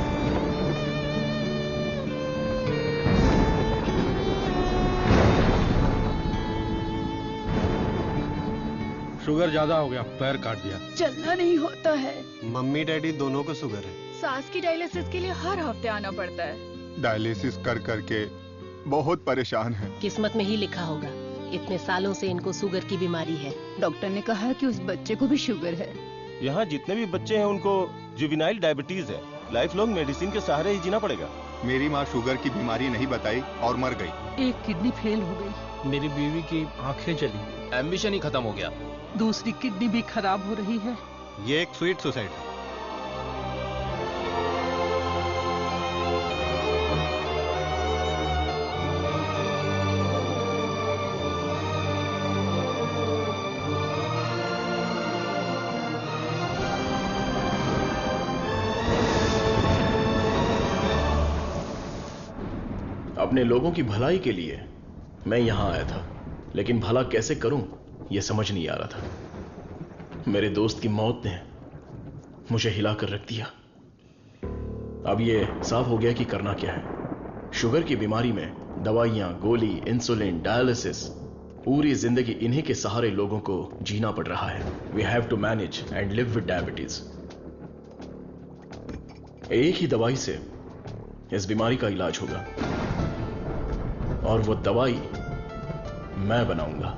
शुगर ज्यादा हो गया, पैर काट दिया। चलना नहीं होता है। मम्मी डैडी दोनों को शुगर है। सास की डायलिसिस के लिए हर हफ्ते आना पड़ता है। डायलिसिस कर करके बहुत परेशान है। किस्मत में ही लिखा होगा, इतने सालों से इनको शुगर की बीमारी है। डॉक्टर ने कहा कि उस बच्चे को भी शुगर है। यहाँ जितने भी बच्चे हैं उनको जुवेनाइल डायबिटीज है। लाइफ लॉन्ग मेडिसिन के सहारे ही जीना पड़ेगा। मेरी माँ शुगर की बीमारी नहीं बताई और मर गई। एक किडनी फेल हो गई। मेरी बीवी की आंखें चली। एम्बिशन ही खत्म हो गया। दूसरी किडनी भी खराब हो रही है। ये एक स्वीट सुसाइड है। अपने लोगों की भलाई के लिए मैं यहां आया था, लेकिन भला कैसे करूं यह समझ नहीं आ रहा था। मेरे दोस्त की मौत ने मुझे हिलाकर रख दिया। अब यह साफ हो गया कि करना क्या है। शुगर की बीमारी में दवाइयां, गोली, इंसुलिन, डायलिसिस पूरी जिंदगी इन्हीं के सहारे लोगों को जीना पड़ रहा है। We have to manage and live with diabetes. एक ही दवाई से इस बीमारी का इलाज होगा, और वो दवाई मैं बनाऊंगा।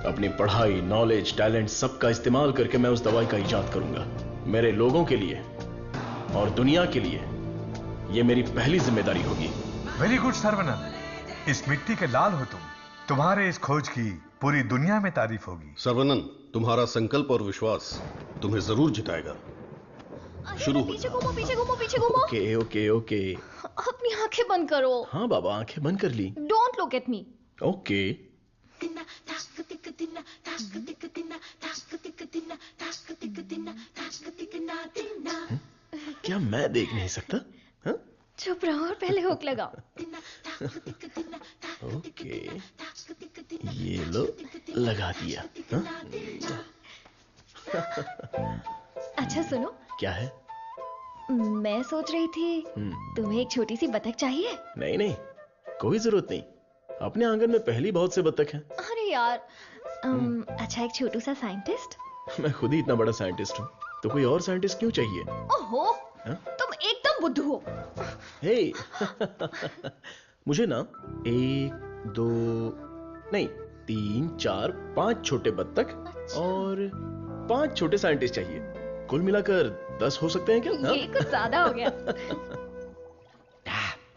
अपनी पढ़ाई, नॉलेज, टैलेंट सबका इस्तेमाल करके मैं उस दवाई का इजाद करूंगा। मेरे लोगों के लिए और दुनिया के लिए ये मेरी पहली जिम्मेदारी होगी। वेरी गुड सर्वनंद, इस मिट्टी के लाल हो तुम। तुम्हारे इस खोज की पूरी दुनिया में तारीफ होगी। सर्वनंद, तुम्हारा संकल्प और विश्वास तुम्हें जरूर जिताएगा। शुरू हो। पीछे घूमो, पीछे घूमो, पीछे घूमो। Okay okay okay. अपनी आंखें बंद करो। हाँ बाबा, आंखें बंद कर ली। Don't look at me. Okay. क्या मैं देख नहीं सकता? चुप रहो और पहले हुक लगाओ। ओके, ये लो, लगा दिया। अच्छा सुनो। क्या है? मैं सोच रही थी तुम्हें एक छोटी सी बतख चाहिए। नहीं नहीं, कोई जरूरत नहीं। अपने आंगन में पहली बहुत से बतख हैं। अरे यार, अच्छा एक छोटू सा साइंटिस्ट। मैं खुद ही इतना बड़ा साइंटिस्ट हूँ, तो कोई और साइंटिस्ट क्यों चाहिए? ओहो, तुम एकदम बुद्धू हो। हे, मुझे ना 1, 2 नहीं 3, 4, 5 छोटे बत्तख और 5 छोटे साइंटिस्ट चाहिए। कुल मिलाकर 10 हो सकते हैं क्या? ये कुछ ज्यादा हो गया।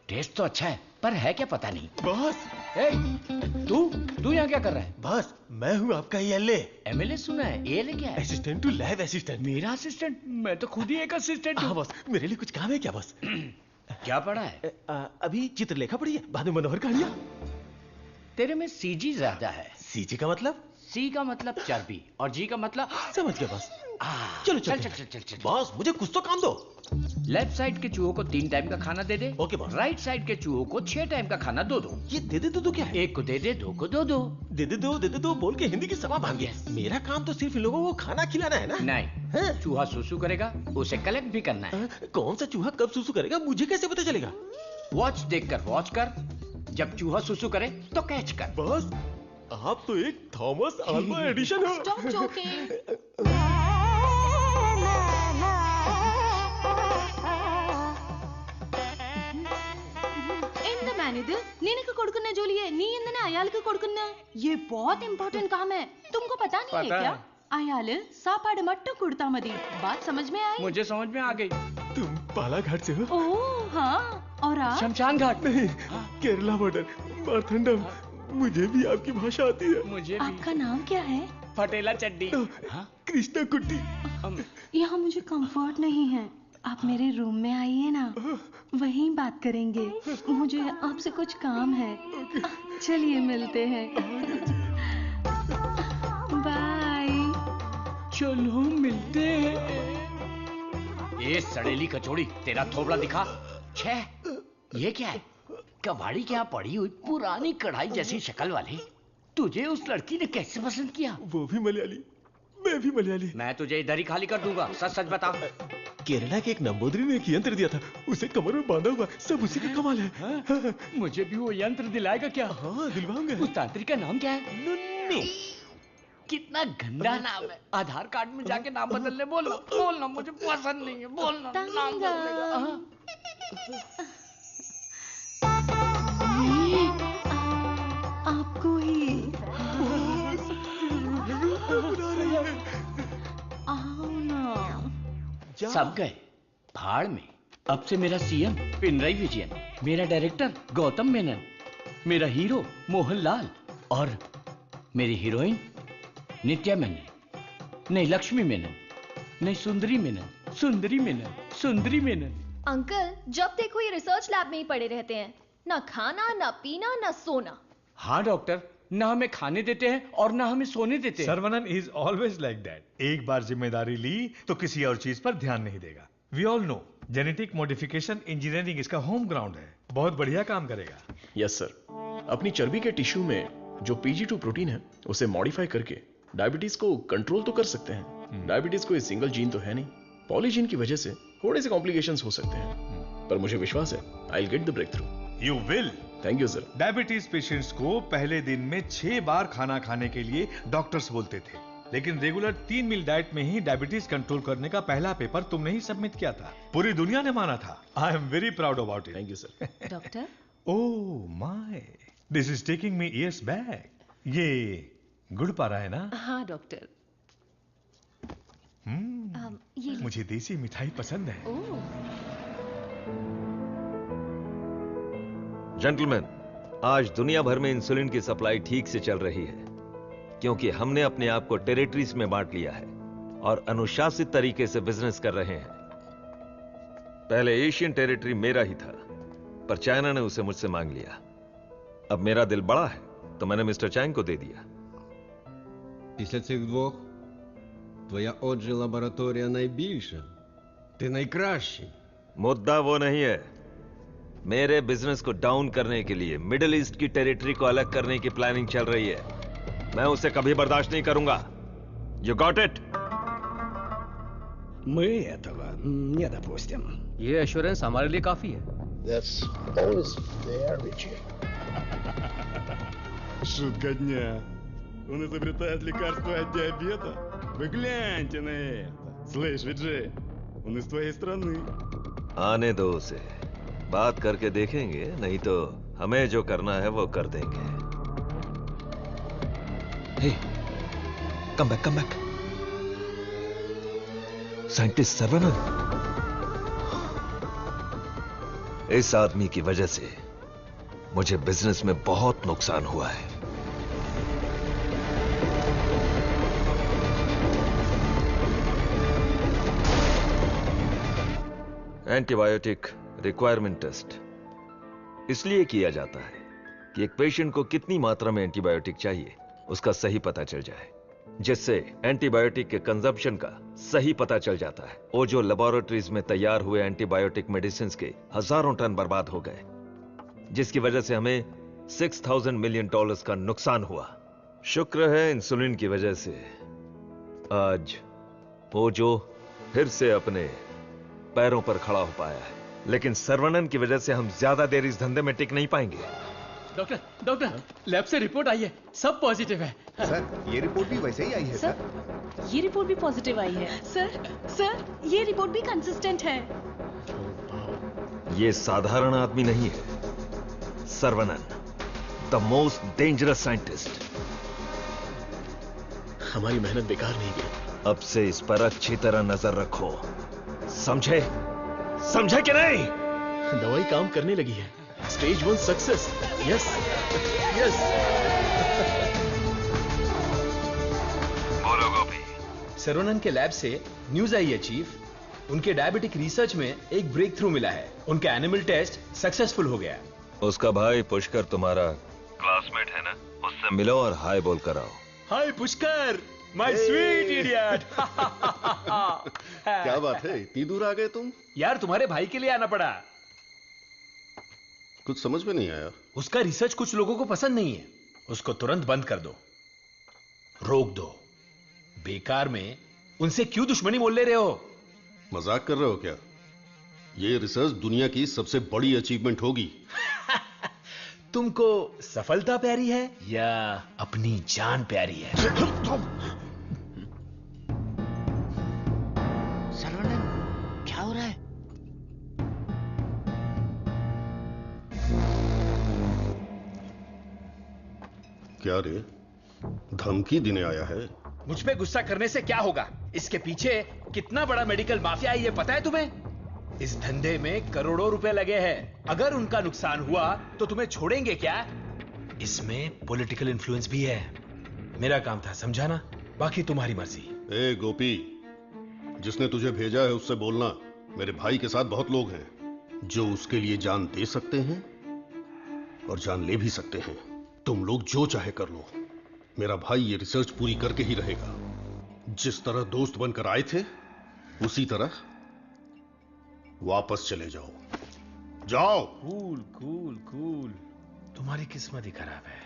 टेस्ट तो अच्छा है, पर है क्या पता नहीं। बॉस, तू यहाँ क्या कर रहा है? बॉस, मैं हूँ आपका एएलए। एमएलए सुना है? एएलए क्या है? Assistant to lab assistant. मेरा असिस्टेंट? मैं तो खुद ही एक असिस्टेंट हूँ। हाँ बॉस, मेरे लिए कुछ काम है क्या बॉस? क्या पढ़ा है? अभी चित्रलेखा पढ़ी है, बाद में मनोहर कहानियां। तेरे में सीजी ज्यादा है। सीजी का मतलब? सी का मतलब चर्बी और जी का मतलब समझ गया बॉस। चलो चल चल चल चल चल। बॉस, मुझे कुछ तो काम दो। लेफ्ट साइड के चूहों को 3 टाइम का खाना दे दे। Okay boss. राइट साइड के चूहों को 6 टाइम का खाना दो। ये दे दे दो क्या है? एक को दे दे, 2 को दो। दे दे दो बोल के हिंदी की सभा भाग गया। मेरा काम तो सिर्फ इन लोगों को खाना खिलाना है ना? नहीं, चूहा सुसु करेगा, उसे कलेक्ट भी करना है। कौन सा चूहा कब सुसु करेगा मुझे कैसे पता चलेगा? वॉच देखकर वॉच कर, जब चूहा सुसु करे तो कैच कर। बॉस, आप तो एक थॉमस अल्वा एडिशन हो। Stop joking. నీకు కొడుకున్న జోలి है నీ इंदने आयाल के కొడుకున్న ये बहुत इंपॉर्टेंट काम है, तुमको पता नहीं है क्या? आयाल सापाड़ मट्टू कुड़ता मदी। बात समझ में आई? मुझे समझ में आ गई। तुम बालाघाट से हो? ओह हाँ, और आप? शमशान घाट। नहीं, केरला बॉर्डर, मारथंडम। मुझे भी आपकी भाषा आती है। मुझे भी। आपका नाम क्या है? फटेला चड्डी। कृष्णा कुट्टी। यहाँ मुझे कंफर्ट नहीं है, आप मेरे रूम में आइए ना, वहीं बात करेंगे। मुझे आपसे कुछ काम है। चलिए मिलते हैं। बाय। चलो मिलते हैं। ये सड़ेली कचौड़ी, तेरा थोबड़ा दिखा। छे, ये क्या है? कबाड़ी क्या पड़ी हुई पुरानी कढ़ाई जैसी शक्ल वाली। तुझे उस लड़की ने कैसे पसंद किया? वो भी मलयाली, मैं भी मलयाली। मैं तुझे इधर ही खाली कर दूंगा, सच सच बता। केरला के एक नंबोदरी ने एक यंत्र दिया था, उसे कमर में बांधा हुआ, सब उसी का कमाल है। हाँ? मुझे भी वो यंत्र दिलाएगा क्या? हाँ दिलवाऊंगा। उस तांत्रिक का नाम क्या है? नुन्नू। कितना गंदा नाम है। आधार कार्ड में जाके नाम बदलने बोलना, मुझे पसंद नहीं है। बोलना नाम बदलेगा। आपको ही आओ ना। सब गए भाड़ में। अब से मेरा सीएम पिनराई विजयन, मेरा डायरेक्टर गौतम मेनन, मेरा हीरो मोहनलाल और मेरी हीरोइन नित्या मेनन। नहीं लक्ष्मी मेनन, नहीं सुंदरी मेनन, सुंदरी मेनन, सुंदरी मेनन। अंकल, जब देखो ये रिसर्च लैब में ही पड़े रहते हैं, ना खाना ना पीना ना सोना। हाँ डॉक्टर, ना हमें खाने देते हैं और ना हमें सोने देते हैं। Saravanan is always like that. एक बार जिम्मेदारी ली तो किसी और चीज पर ध्यान नहीं देगा। We all know genetic modification engineering इसका होम ग्राउंड है, बहुत बढ़िया काम करेगा। Yes sir. अपनी चर्बी के टिश्यू में जो PG2 प्रोटीन है उसे मॉडिफाई करके डायबिटीज को कंट्रोल तो कर सकते हैं। डायबिटीज कोई सिंगल जीन तो है नहीं, पॉलीजीन की वजह से थोड़े से कॉम्प्लिकेशंस हो सकते हैं, पर मुझे विश्वास है I will get the breakthrough. You will. Thank you sir. Diabetes patients को पहले दिन में 6 बार खाना खाने के लिए डॉक्टर्स बोलते थे, लेकिन रेगुलर 3 मील डाइट में ही डायबिटीज कंट्रोल करने का पहला पेपर तुमने ही सबमिट किया था। पूरी दुनिया ने माना था। आई am very proud about it. Thank you sir. Doctor, oh my, this is taking me years back. ये गुड़ पा रहा है ना? हाँ डॉक्टर। ये मुझे देसी मिठाई पसंद है। जेंटलमैन, आज दुनिया भर में इंसुलिन की सप्लाई ठीक से चल रही है क्योंकि हमने अपने आप को टेरिटरीज में बांट लिया है और अनुशासित तरीके से बिजनेस कर रहे हैं। पहले एशियन टेरिटरी मेरा ही था, पर चाइना ने उसे मुझसे मांग लिया। अब मेरा दिल बड़ा है तो मैंने मिस्टर चैंग को दे दिया। Після цих двох твоя отже лабораторія найбільша. Ти найкращий. मुद्दा वो नहीं है। मेरे बिजनेस को डाउन करने के लिए मिडिल ईस्ट की टेरिटरी को अलग करने की प्लानिंग चल रही है। मैं उसे कभी बर्दाश्त नहीं करूंगा। You got it? Мы этого не допустим. ये एश्योरेंस हमारे लिए काफी है। That's always fair, Richie. Шутка дня. Он изобретает лекарство от диабета? Вы гляньте на это. Слышь, Виджей, он из твоей страны. आने दो उसे, बात करके देखेंगे, नहीं तो हमें जो करना है वो कर देंगे। Hey, come back. Scientist Saravanan. इस आदमी की वजह से मुझे बिजनेस में बहुत नुकसान हुआ है। एंटीबायोटिक रिक्वायरमेंट टेस्ट इसलिए किया जाता है कि एक पेशेंट को कितनी मात्रा में एंटीबायोटिक चाहिए उसका सही पता चल जाए, जिससे एंटीबायोटिक के कंजप्शन का सही पता चल जाता है। वो जो लेबोरेटरीज में तैयार हुए एंटीबायोटिक मेडिसिन के हजारों टन बर्बाद हो गए, जिसकी वजह से हमें $6,000 मिलियन का नुकसान हुआ। शुक्र है इंसुलिन की वजह से आज वो जो फिर से अपने पैरों पर खड़ा हो पाया है, लेकिन सर्वनन की वजह से हम ज्यादा देर इस धंधे में टिक नहीं पाएंगे। डॉक्टर, लैब से रिपोर्ट आई है, सब पॉजिटिव है। सर, ये रिपोर्ट भी वैसे ही आई है सर। ये रिपोर्ट भी पॉजिटिव आई है। सर, ये रिपोर्ट भी कंसिस्टेंट है। ये साधारण आदमी नहीं है, Saravanan, the most dangerous scientist. हमारी मेहनत बेकार नहीं गई। अब से इस पर अच्छी तरह नजर रखो, समझे कि नहीं? दवाई काम करने लगी है। Stage 1 success. यस। बोलो गोपी। सर्वनन के लैब से न्यूज आई है चीफ। उनके डायबिटिक रिसर्च में एक ब्रेक थ्रू मिला है। उनका एनिमल टेस्ट सक्सेसफुल हो गया। उसका भाई पुष्कर तुम्हारा क्लासमेट है ना, उससे मिलो और हाय बोल कर आओ। हाय पुष्कर, माय स्वीट इडियट। क्या बात है, इतनी दूर आ गए तुम? यार तुम्हारे भाई के लिए आना पड़ा। कुछ समझ में नहीं आया। उसका रिसर्च कुछ लोगों को पसंद नहीं है। उसको तुरंत बंद कर दो, रोक दो। बेकार में उनसे क्यों दुश्मनी मोल ले रहे हो? मजाक कर रहे हो क्या? ये रिसर्च दुनिया की सबसे बड़ी अचीवमेंट होगी। तुमको सफलता प्यारी है या अपनी जान प्यारी है? सर्वनन, क्या हो रहा है? क्या रे, धमकी देने आया है? मुझ पे गुस्सा करने से क्या होगा? इसके पीछे कितना बड़ा मेडिकल माफिया है ये पता है तुम्हें? इस धंधे में करोड़ों रुपए लगे हैं। अगर उनका नुकसान हुआ तो तुम्हें छोड़ेंगे क्या? इसमें पॉलिटिकल इन्फ्लुएंस भी है। मेरा काम था समझाना, बाकी तुम्हारी मर्जी। ए गोपी, जिसने तुझे भेजा है उससे बोलना मेरे भाई के साथ बहुत लोग हैं जो उसके लिए जान दे सकते हैं और जान ले भी सकते हैं। तुम लोग जो चाहे कर लो, मेरा भाई ये रिसर्च पूरी करके ही रहेगा। जिस तरह दोस्त बनकर आए थे उसी तरह वापस चले जाओ। जाओ। कूल। तुम्हारी किस्मत ही खराब है।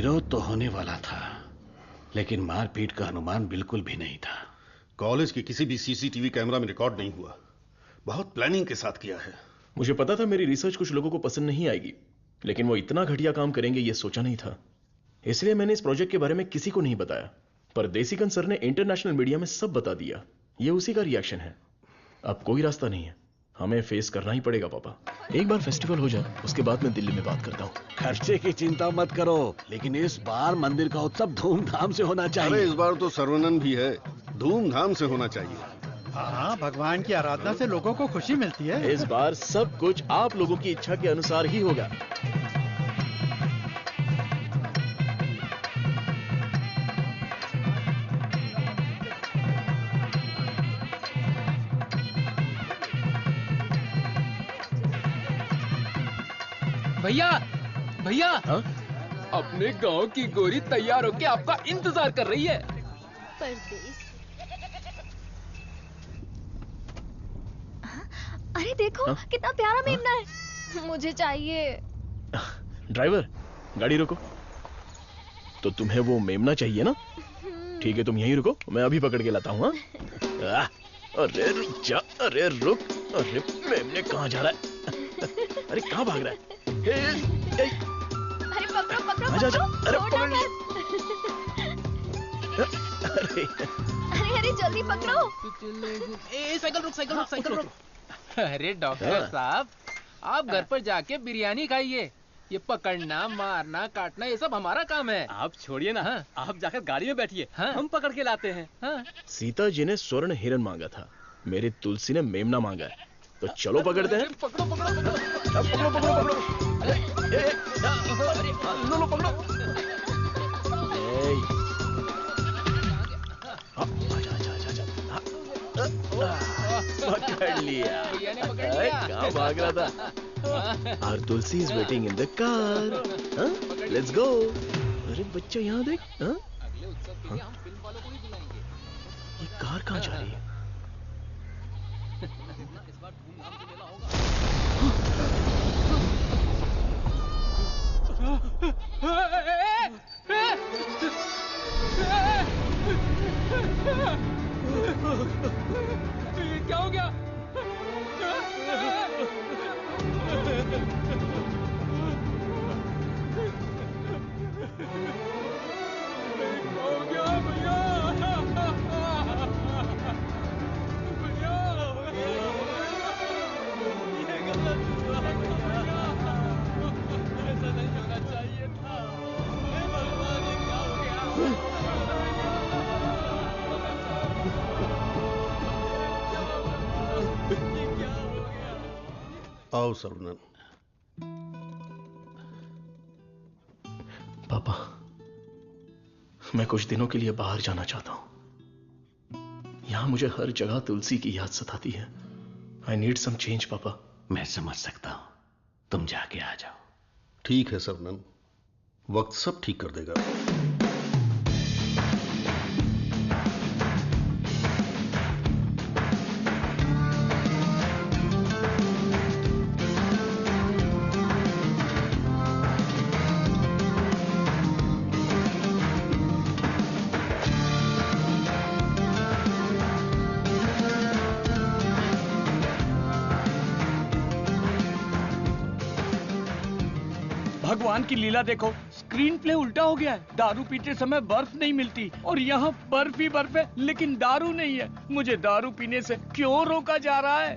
विरोध तो होने वाला था, लेकिन मारपीट का अनुमान बिल्कुल भी नहीं था। कॉलेज के किसी भी सीसीटीवी कैमरा में रिकॉर्ड नहीं हुआ। बहुत प्लानिंग के साथ किया है। मुझे पता था मेरी रिसर्च कुछ लोगों को पसंद नहीं आएगी, लेकिन वो इतना घटिया काम करेंगे ये सोचा नहीं था। इसलिए मैंने इस प्रोजेक्ट के बारे में किसी को नहीं बताया, पर देसिकन सर ने इंटरनेशनल मीडिया में सब बता दिया। ये उसी का रिएक्शन है। अब कोई रास्ता नहीं है, हमें फेस करना ही पड़ेगा पापा। एक बार फेस्टिवल हो जाए, उसके बाद मैं दिल्ली में बात करता हूँ। खर्चे की चिंता मत करो, लेकिन इस बार मंदिर का उत्सव धूमधाम से होना चाहिए। अरे इस बार तो सर्वनन भी है, धूमधाम से होना चाहिए। हाँ, भगवान की आराधना से लोगों को खुशी मिलती है। इस बार सब कुछ आप लोगों की इच्छा के अनुसार ही होगा। भैया भैया, अपने गांव की गोरी तैयार होके आपका इंतजार कर रही है। परदेस। अरे देखो कितना प्यारा मेमना है। मुझे चाहिए। ड्राइवर, गाड़ी रोको। तो तुम्हें वो मेमना चाहिए ना? ठीक है, तुम यहीं रुको, मैं अभी पकड़ के लाता हूँ। अरे रुक जा, अरे रुक। अरे मेमने कहाँ जा रहा है? अरे कहाँ भाग रहा है? अरे पकड़ो पकड़ो आजा, पकड़ो, अरे छोड़ो पकड़ मत। अरे अरे जल्दी पकड़ो। साइकिल रुक, साइकिल रुक, साइकिल रुक। अरे डॉक्टर साहब, आप घर पर जाके बिरयानी खाइए। ये पकड़ना, मारना, काटना ये सब हमारा काम है। आप छोड़िए ना। आप जाकर गाड़ी में बैठिए, हम पकड़ के लाते हैं। सीता जी ने स्वर्ण हिरन मांगा था, मेरी तुलसी ने मेमना मांगा है, तो चलो पकड़ते हैं। पकड़ो पकड़ो पकड़ो पकड़ो पकड़ो पकड़ो। लो पकड़ो। पकड़ लिया। कहाँ भाग रहा था? और Tulsi is waiting in the car. Let's go. अरे बच्चा यहाँ देख। ये कार कहाँ जा रही है? क्या हो गया? आओ सर्वनन। पापा, मैं कुछ दिनों के लिए बाहर जाना चाहता हूं। यहां मुझे हर जगह तुलसी की याद सताती है। आई नीड सम चेंज पापा। मैं समझ सकता हूँ, तुम जाके आ जाओ। ठीक है सर्वनन, वक्त सब ठीक कर देगा। भगवान की लीला देखो, स्क्रीन प्ले उल्टा हो गया है। दारू पीते समय बर्फ नहीं मिलती और यहाँ बर्फ ही बर्फ है, लेकिन दारू नहीं है। मुझे दारू पीने से क्यों रोका जा रहा है?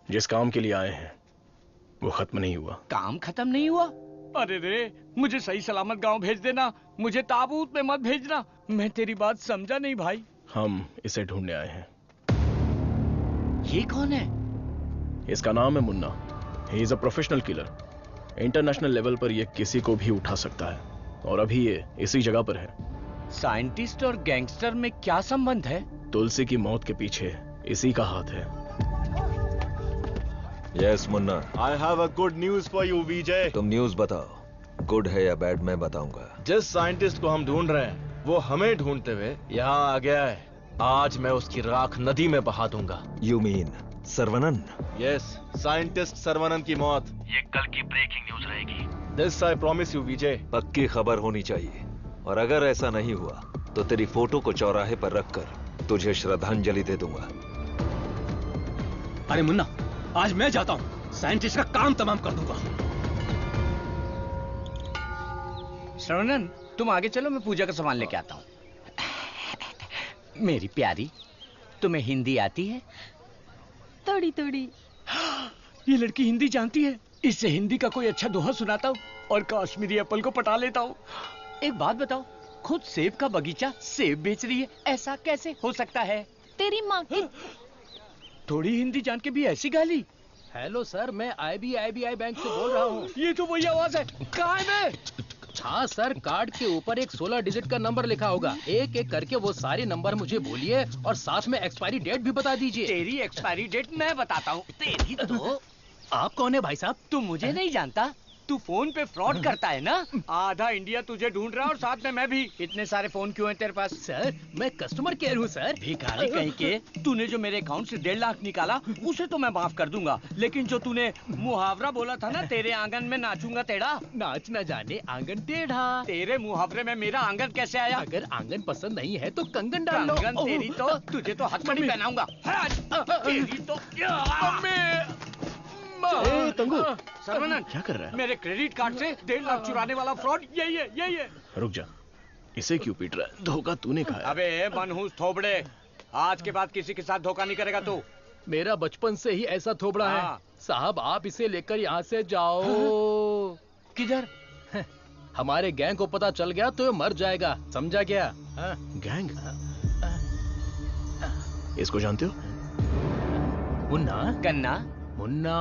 जिस काम के लिए आए हैं वो खत्म नहीं हुआ। काम खत्म नहीं हुआ? अरे रे, मुझे सही सलामत गांव भेज देना, मुझे ताबूत में मत भेजना। मैं तेरी बात समझा नहीं भाई। हम इसे ढूंढने आए हैं। ये कौन है? इसका नाम है Munna. He is a professional killer. International level पर यह किसी को भी उठा सकता है, और अभी ये इसी जगह पर है। साइंटिस्ट और गैंगस्टर में क्या संबंध है? तुलसी की मौत के पीछे इसी का हाथ है। Yes Munna. I have a good news for you, विजय। तुम न्यूज बताओ, गुड है या बैड मैं बताऊंगा। जिस साइंटिस्ट को हम ढूंढ रहे हैं वो हमें ढूंढते हुए यहाँ आ गया है। आज मैं उसकी राख नदी में बहा दूंगा। You mean Saravanan? Yes, scientist Saravanan की मौत। ये कल की ब्रेकिंग न्यूज रहेगी। दिस आई प्रॉमिस यू विजय। पक्की खबर होनी चाहिए। और अगर ऐसा नहीं हुआ तो तेरी फोटो को चौराहे पर रखकर तुझे श्रद्धांजलि दे दूंगा। अरे मुन्ना, आज मैं जाता हूं, साइंटिस्ट का काम तमाम कर दूंगा। श्रवणन, तुम आगे चलो, मैं पूजा का सामान लेके आता हूं। मेरी प्यारी, तुम्हें हिंदी आती है? थोड़ी थोड़ी। ये लड़की हिंदी जानती है। इससे हिंदी का कोई अच्छा दोहा सुनाता हूँ और कश्मीरी एप्पल को पटा लेता हूँ। एक बात बताओ, खुद सेब का बगीचा सेब बेच रही है, ऐसा कैसे हो सकता है? तेरी माँ की थोड़ी हिंदी जान के भी ऐसी गाली। हेलो सर, मैं IBI बैंक से बोल रहा हूँ। ये तो वही आवाज है। कहाँ है मैं? हाँ सर, कार्ड के ऊपर एक 16 डिजिट का नंबर लिखा होगा। एक एक करके वो सारे नंबर मुझे बोलिए और साथ में एक्सपायरी डेट भी बता दीजिए। तेरी एक्सपायरी डेट मैं बताता हूँ। तेरी तो आप कौन है भाई साहब? तू मुझे नहीं जानता? तू फोन पे फ्रॉड करता है ना? आधा इंडिया तुझे ढूंढ रहा और साथ में मैं भी। इतने सारे फोन क्यों हैं तेरे पास? सर, मैं कस्टमर केयर हूँ सर। भिखारी कहीं के। तूने जो मेरे अकाउंट से 1.5 लाख निकाला उसे तो मैं माफ कर दूंगा, लेकिन जो तूने मुहावरा बोला था ना, तेरे आंगन में नाचूंगा टेढ़ा, नाच न जाने आंगन टेढ़ा। तेरे मुहावरे में मेरा आंगन कैसे आया? अगर आंगन पसंद नहीं है तो कंगन डाल लो। कंगन तेरी तो, तुझे तो हथकड़ी पहनाऊंगा। तेरी तो तंगू, सर्वनन, क्या कर रहा है? मेरे क्रेडिट कार्ड से 1.5 लाख चुराने वाला फ्रॉड यही है, यही है। रुक जा, इसे क्यों पीट रहा है? धोखा तूने खाया। अबे मनहूस थोबड़े, आज के बाद किसी के साथ धोखा नहीं करेगा तू। मेरा बचपन से ही ऐसा थोबड़ा है साहब। आप इसे लेकर यहाँ से जाओ। किधर? हमारे गैंग को पता चल गया तो ये मर जाएगा, समझा क्या? गैंग? इसको जानते हो? मुन्ना, कन्ना, मुन्ना।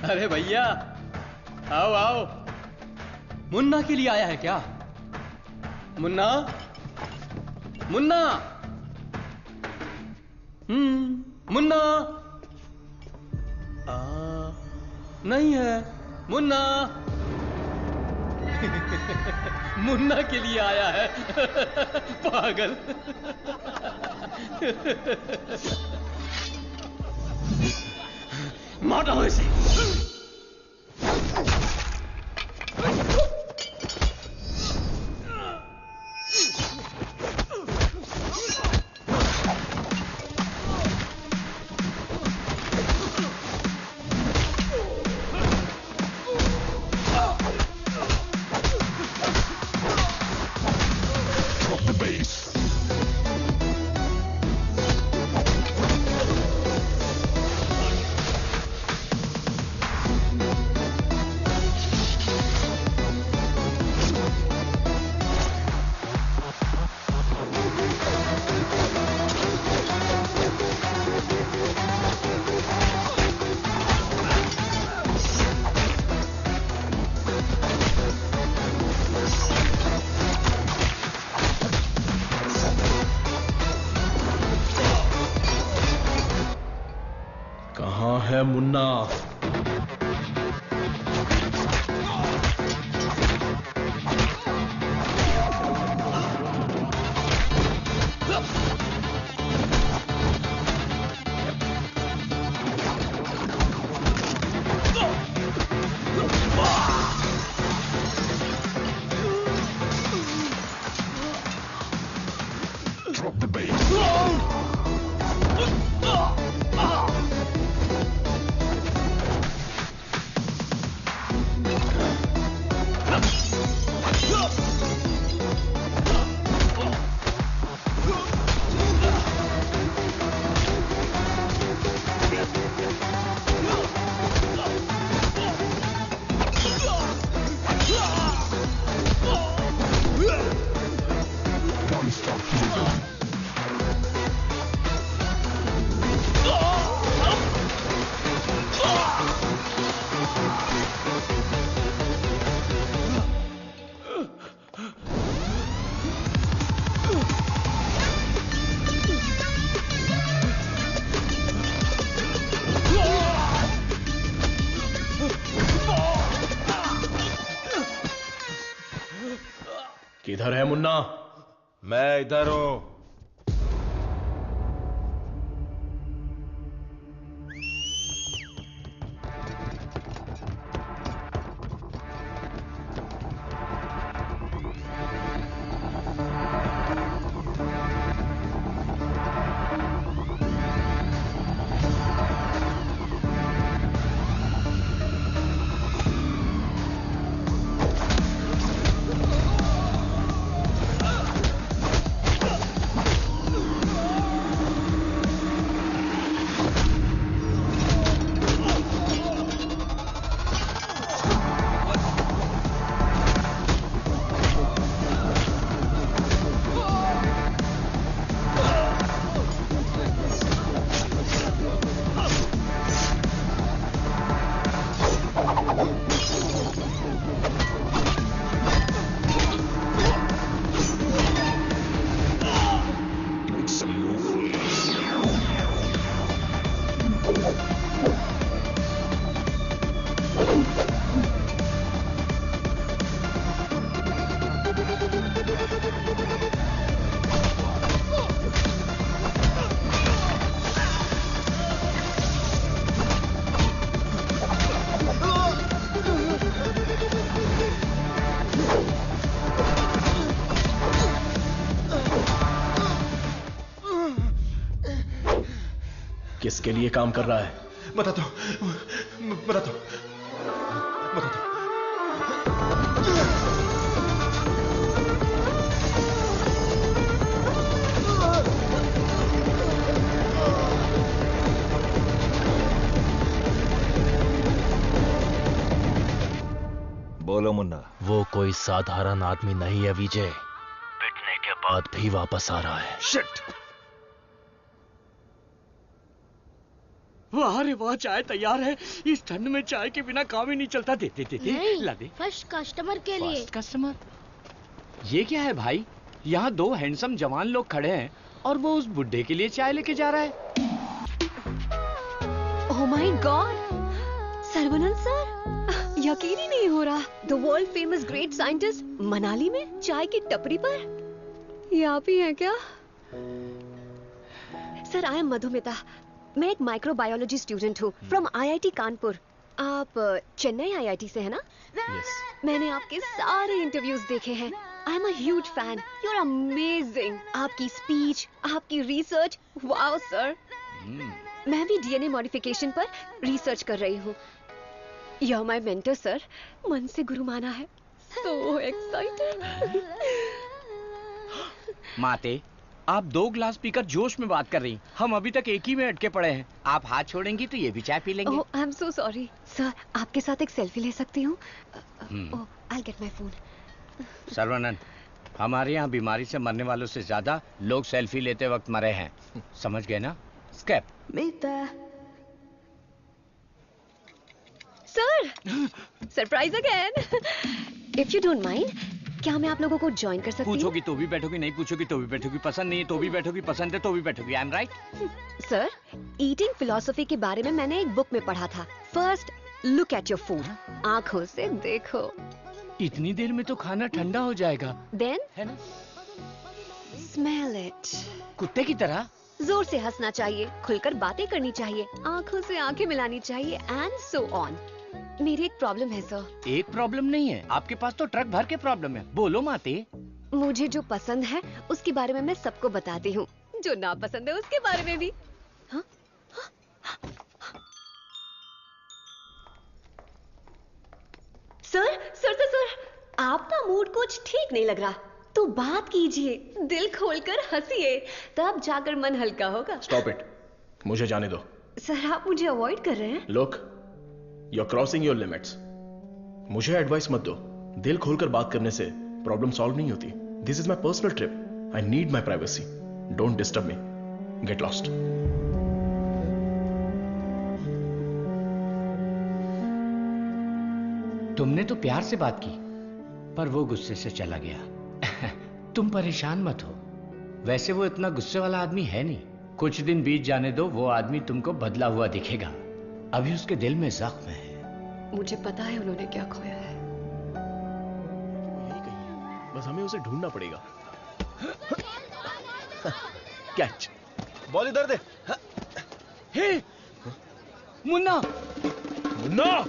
अरे भैया, आओ आओ। मुन्ना के लिए आया है क्या? मुन्ना, मुन्ना, मुन्ना। नहीं है मुन्ना। मुन्ना के लिए आया है। पागल। मारो इसे। कहाँ है मुन्ना? मैं इधर हूं। किसके लिए काम कर रहा है? बताता हूं। बोलो मुन्ना। वो कोई साधारण आदमी नहीं है विजय। पिटने के बाद भी वापस आ रहा है। शिट। वाह रे वाह, चाय तैयार है। इस ठंड में चाय के बिना काम ही नहीं चलता। दे ला दे। फर्स्ट कस्टमर के लिए। First customer? ये क्या है भाई? यहाँ दो हैंडसम जवान लोग खड़े हैं और वो उस बुड्ढे के लिए चाय लेके जा रहा है। ओह माय गॉड, सर्वनंद सर, यकीन ही नहीं हो रहा। The world famous great scientist Manali में चाय की टपरी पर। ये आप ही हैं क्या? Sir, I M Madhumita. मैं एक माइक्रोबायोलॉजी स्टूडेंट हूँ फ्रॉम आईआईटी कानपुर। आप चेन्नई आईआईटी से है ना? Yes. मैंने आपके सारे इंटरव्यूज देखे हैं। I am a huge fan. You are amazing. आपकी स्पीच, आपकी रिसर्च, वाओ सर। मैं भी डीएनए मॉडिफिकेशन पर रिसर्च कर रही हूँ। You are my mentor sir. मन से गुरु माना है। So excited. माते, आप 2 ग्लास पीकर जोश में बात कर रही। हम अभी तक एक ही में अटके पड़े हैं। आप हाथ छोड़ेंगी तो ये भी चाय पी लेंगे। I am so sorry sir. आपके साथ एक सेल्फी ले सकती हूँ? I get my phone. Sarvanand, हमारे यहाँ बीमारी से मरने वालों से ज्यादा लोग सेल्फी लेते वक्त मरे हैं। समझ गए ना? स्केप। Sir, surprise again. If you don't mind, क्या मैं आप लोगों को ज्वाइन कर सकती हूँ? पूछोगी तो भी बैठोगी, नहीं पूछोगी तो भी बैठोगी, पसंद नहीं है तो भी बैठोगी, पसंद है तो भी बैठोगी। I am right? Sir, eating philosophy के बारे में मैंने एक बुक में पढ़ा था। First look at your food, आंखों से देखो। इतनी देर में तो खाना ठंडा हो जाएगा। देन है ना? Smell it. कुत्ते की तरह जोर से हंसना चाहिए, खुलकर बातें करनी चाहिए, आंखों से आंखें मिलानी चाहिए, एंड सो ऑन। मेरी एक प्रॉब्लम है सर। एक प्रॉब्लम नहीं है, आपके पास तो ट्रक भर के प्रॉब्लम है। बोलो माते। मुझे जो पसंद है उसके बारे में मैं सबको बताती हूँ, जो ना पसंद है उसके बारे में भी। हाँ? सर, आपका मूड कुछ ठीक नहीं लग रहा, तो बात कीजिए, दिल खोलकर हंसिए, तब जाकर मन हल्का होगा। स्टॉप इट, मुझे जाने दो। सर, आप मुझे अवॉइड कर रहे हैं। Look, you are crossing your limits. मुझे एडवाइस मत दो। दिल खोलकर बात करने से प्रॉब्लम सॉल्व नहीं होती। This is my personal trip. I need my privacy. Don't disturb me. Get lost. तुमने तो प्यार से बात की, पर वो गुस्से से चला गया। तुम परेशान मत हो। वैसे वो इतना गुस्से वाला आदमी है नहीं। कुछ दिन बीत जाने दो, वो आदमी तुमको बदला हुआ दिखेगा। अभी उसके दिल में जख्म है। मुझे पता है उन्होंने क्या खोया है। बस हमें उसे ढूंढना पड़ेगा। कैच। बॉल इधर दे। हे मुन्ना, मुन्ना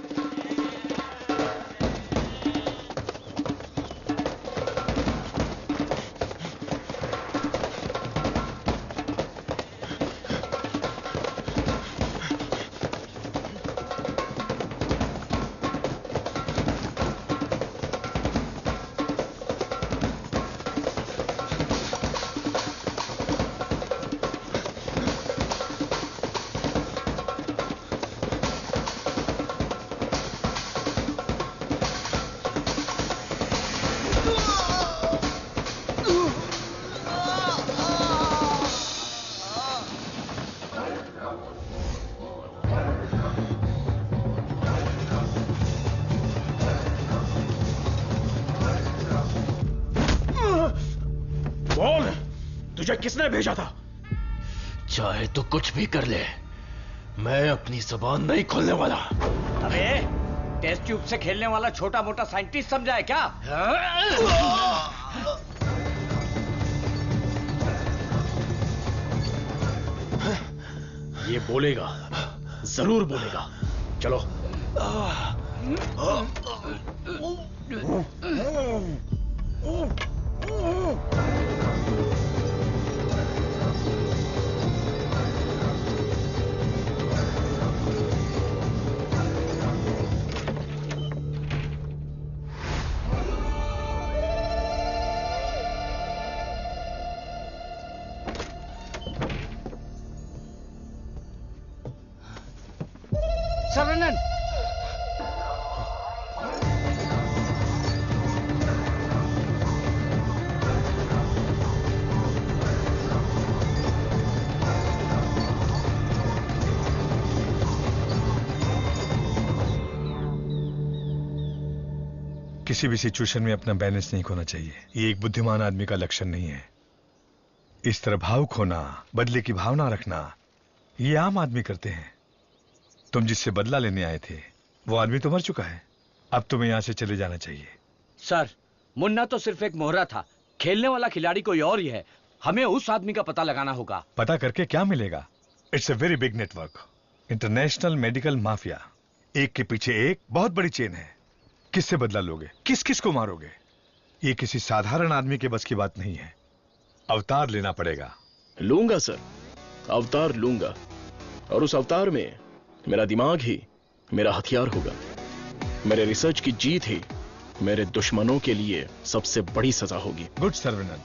तुझे किसने भेजा था? चाहे तो कुछ भी कर ले, मैं अपनी जुबान नहीं खोलने वाला। अबे टेस्ट ट्यूब से खेलने वाला छोटा मोटा साइंटिस्ट समझा है क्या? ये बोलेगा, जरूर बोलेगा। चलो। सरवनन, किसी भी सिचुएशन में अपना बैलेंस नहीं खोना चाहिए। ये एक बुद्धिमान आदमी का लक्षण नहीं है। इस तरह भावुक होना, बदले की भावना रखना, ये आम आदमी करते हैं। तुम जिससे बदला लेने आए थे वो आदमी तो मर चुका है। अब तुम्हें यहां से चले जाना चाहिए। सर, मुन्ना तो सिर्फ एक मोहरा था, खेलने वाला खिलाड़ी कोई और ही है। हमें उस आदमी का पता लगाना होगा। पता करके क्या मिलेगा? It's a very big network, international medical mafia. एक के पीछे एक बहुत बड़ी चेन है। किससे बदला लोगे? किस किस को मारोगे? ये किसी साधारण आदमी के बस की बात नहीं है। अवतार लेना पड़ेगा। लूंगा सर, अवतार लूंगा, और उस अवतार में मेरा दिमाग ही मेरा हथियार होगा। मेरे रिसर्च की जीत ही मेरे दुश्मनों के लिए सबसे बड़ी सजा होगी। गुड सर्वनन,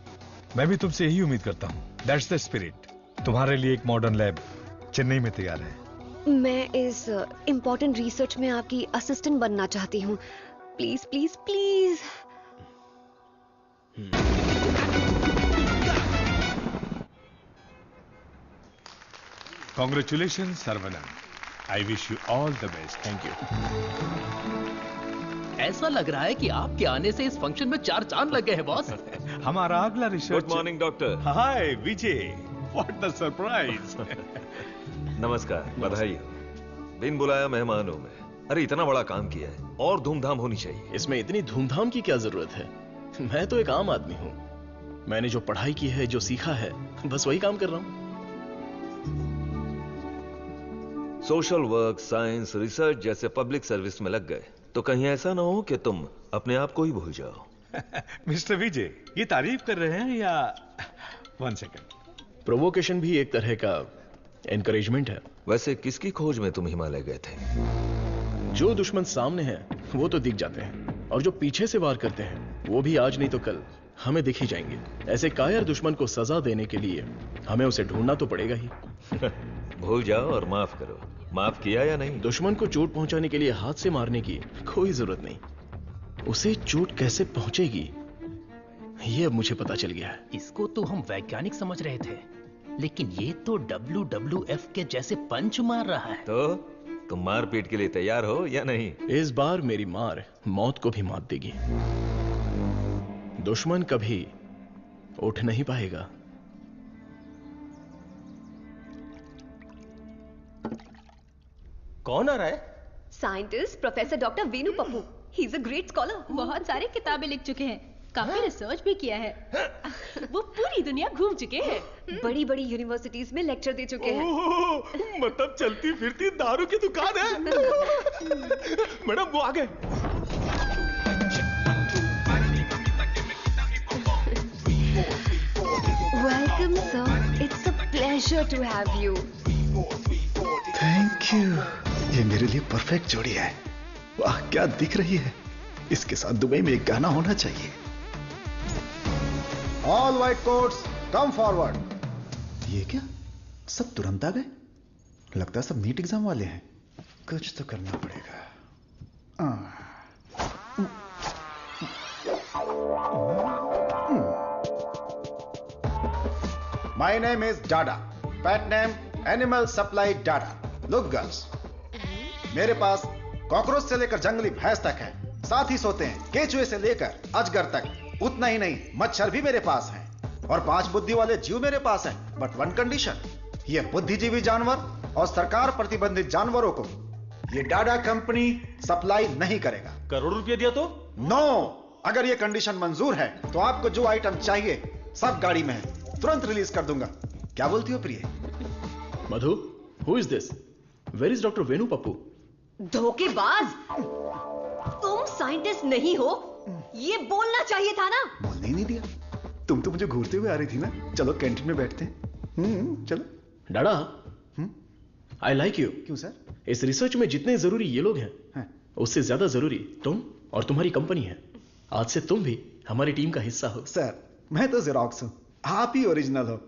मैं भी तुमसे यही उम्मीद करता हूं। That's the spirit. तुम्हारे लिए एक मॉडर्न लैब चेन्नई में तैयार है। मैं इस इम्पोर्टेंट रिसर्च में आपकी असिस्टेंट बनना चाहती हूँ। Please please please. Congratulation Saravanan. I wish you all the best. Thank you. ऐसा लग रहा है कि आपके आने से इस फंक्शन में 4 चांद लग गए हैं बॉस। हमारा अगला research. Good morning doctor. Hi Vijay, what the surprise. नमस्कार, बधाई हो। बिन बुलाया मेहमान हूं मैं। अरे इतना बड़ा काम किया है और धूमधाम होनी चाहिए। इसमें इतनी धूमधाम की क्या जरूरत है? मैं तो एक आम आदमी हूं। मैंने जो पढ़ाई की है, जो सीखा है, बस वही काम कर रहा हूं। सोशल वर्क, साइंस, रिसर्च जैसे पब्लिक सर्विस में लग गए तो कहीं ऐसा ना हो कि तुम अपने आप को ही भूल जाओ। मिस्टर विजय, ये तारीफ कर रहे हैं या? 1 सेकंड। प्रोवोकेशन भी एक तरह का एनकरेजमेंट है। वैसे किसकी खोज में तुम हिमालय गए थे? जो दुश्मन सामने हैं वो तो दिख जाते हैं, और जो पीछे से वार करते हैं वो भी आज नहीं तो कल हमें दिख ही जाएंगे। ऐसे कायर दुश्मन को सजा देने के लिए हमें उसे ढूंढना तो पड़ेगा ही। भूल जाओ और माफ करो। माफ किया या नहीं? दुश्मन को चोट पहुंचाने के लिए हाथ से मारने की कोई जरूरत नहीं। उसे चोट कैसे पहुंचेगी ये अब मुझे पता चल गया है। इसको तो हम वैज्ञानिक समझ रहे थे, लेकिन ये तो WWF के जैसे पंच मार रहा है। तो तुम मारपीट के लिए तैयार हो या नहीं? इस बार मेरी मार मौत को भी मात देगी। दुश्मन कभी उठ नहीं पाएगा। कौन आ रहा है? Scientist professor doctor Venu Pappu. He is a great scholar. बहुत सारी किताबें लिख चुके हैं, काफी रिसर्च भी किया है। वो दुनिया घूम चुके हैं। बड़ी बड़ी यूनिवर्सिटीज में लेक्चर दे चुके हैं। मतलब चलती फिरती दारू की दुकान है। मैडम वो आ गए। Welcome, sir. It's a pleasure to have you. Thank you. ये मेरे लिए परफेक्ट जोड़ी है। वाह क्या दिख रही है। इसके साथ दुबई में एक गाना होना चाहिए। All white quotes come forward. ये क्या सब तुरंत आ गए? लगता है सब नीट एग्जाम वाले हैं। कुछ तो करना पड़ेगा। My name is Dada. Pet name Animal Supply Dada. Look girls, मेरे पास कॉकरोच से लेकर जंगली भैंस तक है। साथ ही सोते हैं केचुए से लेकर अजगर तक। उतना ही नहीं, मच्छर भी मेरे पास हैं। और 5 बुद्धि वाले जीव मेरे पास हैं। बट वन कंडीशन, ये बुद्धिजीवी जानवर और सरकार प्रतिबंधित जानवरों को ये डाडा कंपनी सप्लाई नहीं करेगा। करोड़ रुपया दिया तो? नो, अगर ये कंडीशन मंजूर है तो आपको जो आइटम चाहिए सब गाड़ी में है। तुरंत रिलीज कर दूंगा। क्या बोलती हो प्रिय? Madhu, who is this? Where is doctor Venu Pappu? धोखेबाज, तुम साइंटिस्ट नहीं हो, ये बोलना चाहिए था ना। बोलने ही नहीं दिया। तुम तो मुझे घूरते हुए आ रही थी ना। चलो कैंटीन में बैठते हैं। चलो। डाडा, आई लाइक यू। क्यों सर? इस रिसर्च में जितने जरूरी ये लोग हैं, उससे ज्यादा जरूरी तुम और तुम्हारी कंपनी है। आज से तुम भी हमारी टीम का हिस्सा हो। सर, मैं तो जेरोक्स हूं, आप ही ओरिजिनल हो।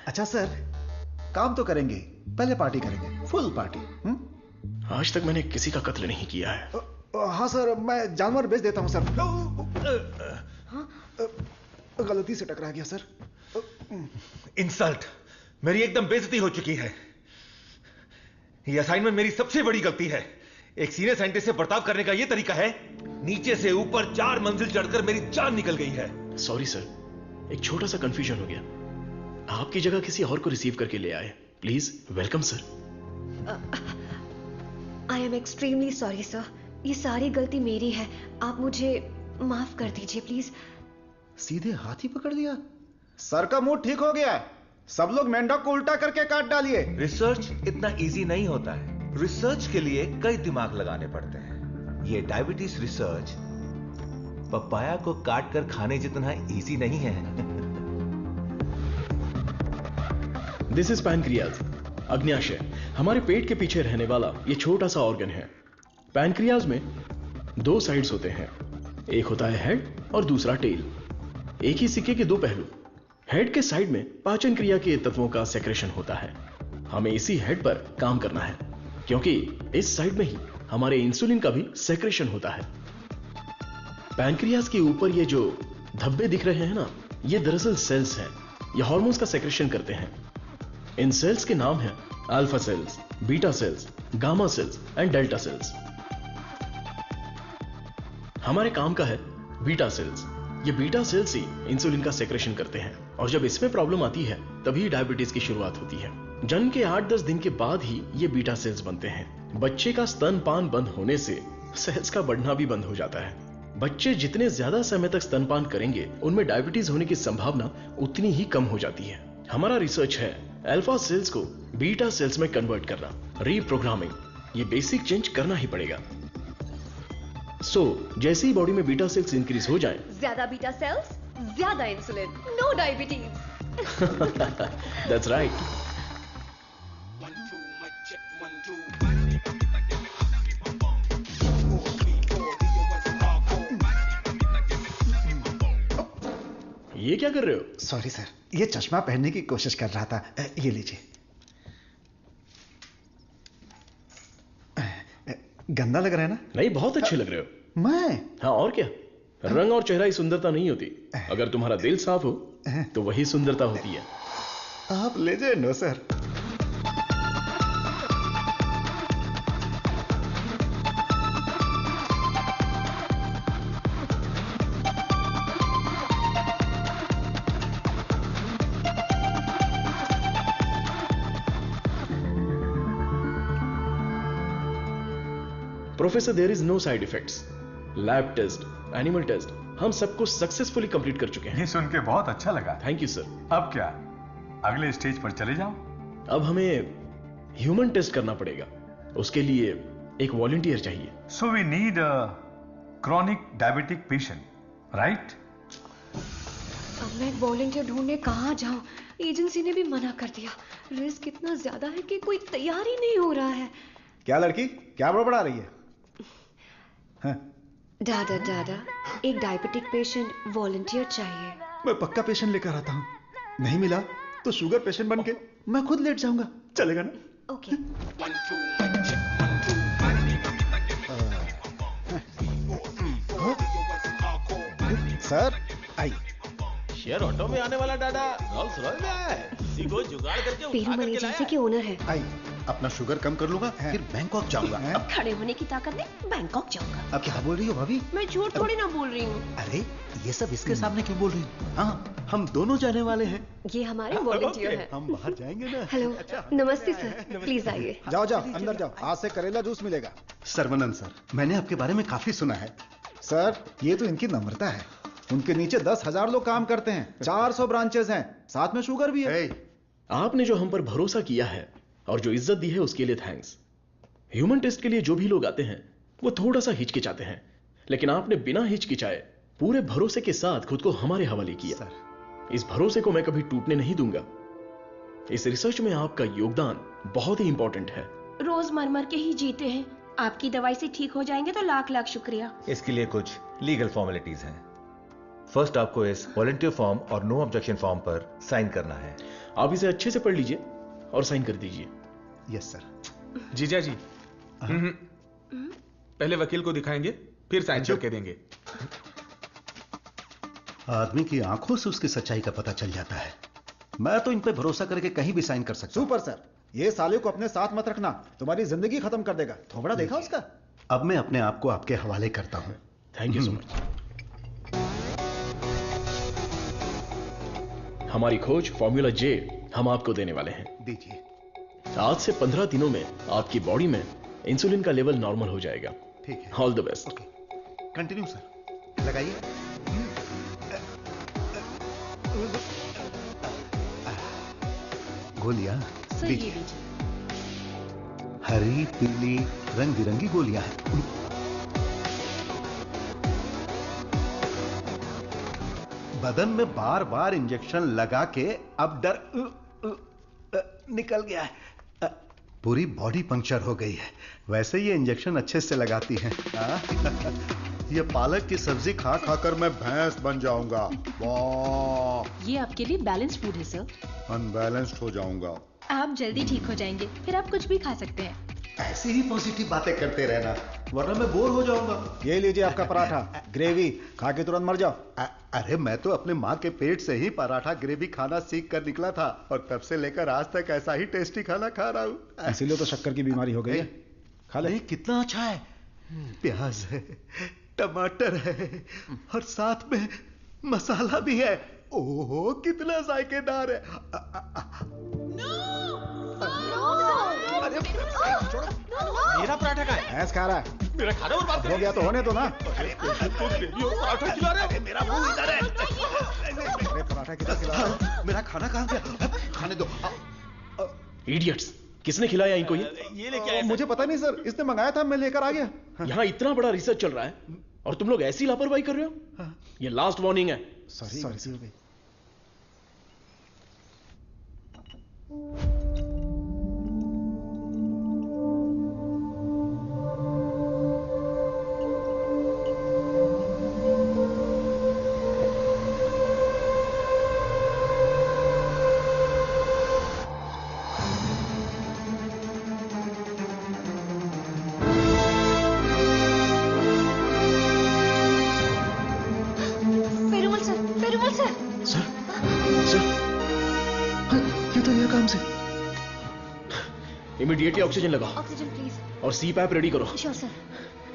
अच्छा सर, काम तो करेंगे, पहले पार्टी करेंगे, फुल पार्टी। आज तक मैंने किसी का कत्ल नहीं किया है। हाँ सर, मैं जानवर बेच देता हूं सर। गलती से टकरा गया सर। इंसल्ट, मेरी एकदम बेइज्जती हो चुकी है। ये असाइनमेंट मेरी सबसे बड़ी गलती है। एक सीनियर साइंटिस्ट से बर्ताव करने का ये तरीका है? नीचे से ऊपर 4 मंजिल चढ़कर मेरी जान निकल गई है। सॉरी सर, एक छोटा सा कंफ्यूजन हो गया। आपकी जगह किसी और को रिसीव करके ले आए। Please welcome sir. I am extremely sorry sir, ये सारी गलती मेरी है। आप मुझे माफ कर दीजिए प्लीज। सीधे हाथ ही पकड़ लिया। सर का मूड ठीक हो गया। सब लोग मेंढक को उल्टा करके काट डालिए। रिसर्च इतना इजी नहीं होता है। रिसर्च के लिए कई दिमाग लगाने पड़ते हैं। ये डायबिटीज रिसर्च पपाया को काट कर खाने जितना इजी नहीं है। दिस इज पैनक्रियाज, अग्न्याशय, हमारे पेट के पीछे रहने वाला ये छोटा सा ऑर्गन है। पैनक्रियाज में 2 साइड्स होते हैं, एक होता है हेड और दूसरा टेल। एक ही सिक्के के 2 पहलू। हेड के साइड में पाचन क्रिया के तत्वों का सेक्रेशन होता है। हमें इसी हेड पर काम करना है, क्योंकि इस साइड में ही हमारे इंसुलिन का भी सेक्रेशन होता है। पैनक्रियाज के ऊपर ये जो धब्बे दिख रहे हैं ना, ये दरअसल सेल्स हैं। ये हार्मोन्स का सेक्रेशन करते हैं। इन सेल्स के नाम हैं alpha cells, beta cells, gamma cells and delta cells. हमारे काम का है बीटा सेल्स। ये बीटा सेल्स ही इंसुलिन का सेक्रेशन करते हैं, और जब इसमें प्रॉब्लम आती है तभी डायबिटीज की शुरुआत होती है। जन्म के 8-10 दिन के बाद ही ये बीटा सेल्स बनते हैं। बच्चे का स्तनपान बंद होने से सेल्स का बढ़ना भी बंद हो जाता है। बच्चे जितने ज्यादा समय तक स्तनपान करेंगे, उनमें डायबिटीज होने की संभावना उतनी ही कम हो जाती है। हमारा रिसर्च है अल्फा सेल्स को बीटा सेल्स में कन्वर्ट करना, रीप्रोग्रामिंग। ये बेसिक चेंज करना ही पड़ेगा। जैसे ही बॉडी में बीटा सेल्स इंक्रीज हो जाएं, ज्यादा बीटा सेल्स, ज्यादा insulin, no diabetes. That's right. ये क्या कर रहे हो? सॉरी सर, ये चश्मा पहनने की कोशिश कर रहा था। ये लीजिए। गंदा लग रहा है ना? नहीं, बहुत अच्छे लग रहे हो। मैं? हाँ, और क्या। रंग और चेहरा ही सुंदरता नहीं होती, अगर तुम्हारा दिल साफ हो तो वही सुंदरता होती है। आप लेजेंड हो sir. Professor, there is no side effects. Lab test, animal test, हम सब कुछ सक्सेसफुली कंप्लीट कर चुके हैं। ये सुन के बहुत अच्छा लगा। Thank you sir. अब क्या, अगले स्टेज पर चले जाओ? अब हमें ह्यूमन टेस्ट करना पड़ेगा, उसके लिए एक वॉलंटियर चाहिए। So we need a chronic diabetic patient, right? अब मैं वॉलंटियर ढूंढने कहाँ जाऊं? एजेंसी ने भी मना कर दिया। रिस्क इतना ज्यादा है कि कोई तैयार ही नहीं हो रहा है। क्या लड़की, क्या बड़बड़ा रही है? हाँ? दादा दादा, एक डायबिटिक पेशेंट वॉलंटियर चाहिए। मैं पक्का पेशेंट लेकर आता हूँ, नहीं मिला तो शुगर पेशेंट बन के मैं खुद लेट जाऊंगा, चलेगा ना? Okay. Sir I. Share auto में आने वाला डाडा रोल्स रॉयस में आया है। इसी को जुगाड़ करके पेरूमल एजेंसी के ओनर है। आई, अपना शुगर कम कर लूंगा, फिर बैंकॉक जाऊंगा। अब खड़े होने की ताकत नहीं, बैंकॉक जाऊंगा। अब क्या बोल रही हो भाभी? मैं झूठ थोड़ी ना बोल रही हूँ। अरे ये सब इसके सामने क्यों बोल रही हो? हाँ, हम दोनों जाने वाले हैं। ये हमारे वॉलंटियर हैं। हम बाहर जाएंगे ना। हेलो, नमस्ते सर, प्लीज आइए। जाओ जाओ अंदर जाओ, आज से करेला जूस मिलेगा। सर्वनंद सर, मैंने आपके बारे में काफी सुना है। सर, ये तो इनकी नम्रता है। उनके नीचे 10,000 लोग काम करते हैं, 400 ब्रांचेस हैं, साथ में शुगर भी है। आपने जो हम पर भरोसा किया है और जो इज्जत दी है उसके लिए थैंक्स। ह्यूमन टेस्ट के लिए जो भी लोग आते हैं वो थोड़ा सा हिचकिचाते हैं, लेकिन आपने बिना हिचकिचाए पूरे भरोसे के साथ खुद को हमारे हवाले किया। सर, इस भरोसे को मैं कभी टूटने नहीं दूंगा। इस रिसर्च में आपका योगदान बहुत ही इंपॉर्टेंट है। रोज मर मर के ही जीते हैं, आपकी दवाई से ठीक हो जाएंगे तो लाख लाख शुक्रिया। इसके लिए कुछ लीगल फॉर्मेलिटीज हैं। फर्स्ट आपको इस वॉलंटियर फॉर्म और नो ऑब्जेक्शन फॉर्म पर साइन करना है। आप इसे अच्छे से पढ़ लीजिए और साइन कर दीजिए। Yes sir. जीजा जी, पहले वकील को दिखाएंगे, फिर साइन करके देंगे। आदमी की आंखों से उसकी सच्चाई का पता चल जाता है। मैं तो इन पे भरोसा करके कहीं भी साइन कर सकता हूं। सुपर सर, ये साले को अपने साथ मत रखना, तुम्हारी जिंदगी खत्म कर देगा। थोबड़ा देखा उसका? अब मैं अपने आप को आपके हवाले करता हूं। Thank you so much. हमारी खोज फॉर्मूला जे हम आपको देने वाले हैं। दीजिए। आज से 15 दिनों में आपकी बॉडी में इंसुलिन का लेवल नॉर्मल हो जाएगा। ठीक है। All the best. Continue sir, लगाइए। गोलियां दीजिए। हरी पीली रंग बिरंगी गोलियां हैं। बदन में बार बार इंजेक्शन लगा के अब डर निकल गया है। पूरी बॉडी पंक्चर हो गई है। वैसे ये इंजेक्शन अच्छे से लगाती हैं। ये पालक की सब्जी खा खाकर मैं भैंस बन जाऊंगा। वाह! ये आपके लिए बैलेंस फूड है सर। अनबैलेंस्ड हो जाऊंगा। आप जल्दी ठीक हो जाएंगे, फिर आप कुछ भी खा सकते हैं। ऐसी ही पॉजिटिव बातें करते रहना, वरना मैं बोर हो जाऊंगा। ये लीजिए आपका पराठा, ग्रेवी खा के तुरंत मर जाओ। अरे मैं तो अपने माँ के पेट से ही पराठा ग्रेवी खाना सीख कर निकला था और तब से लेकर आज तक ऐसा ही टेस्टी खाना खा रहा हूँ। इसीलिए तो शक्कर की बीमारी हो गई है। खा ले। कितना अच्छा है। प्याज है, टमाटर है और साथ में मसाला भी है। ओहो कितना जायकेदार है। मेरा पराठा का है। भैंस खा रहा है। मेरा खाना बर्बाद हो गया तो होने दो ना। पराठा खिला रहे हो। मेरा मुंह इधर है। मेरे पराठा किधर खिला? मेरा खाना कहाँ गया? खाने दो। इडियट्स, किसने खिलाया इनको ये लेके आए? मुझे पता नहीं सर, इसने मंगाया था, मैं लेकर आ गया। यहाँ इतना बड़ा रिसर्च चल रहा है और तुम लोग ऐसी लापरवाही कर रहे हो। ये लास्ट वार्निंग है। सॉरी। इमीडिएटली ऑक्सीजन लगाओ। Oxygen please. और CPAP रेडी करो। Sure sir.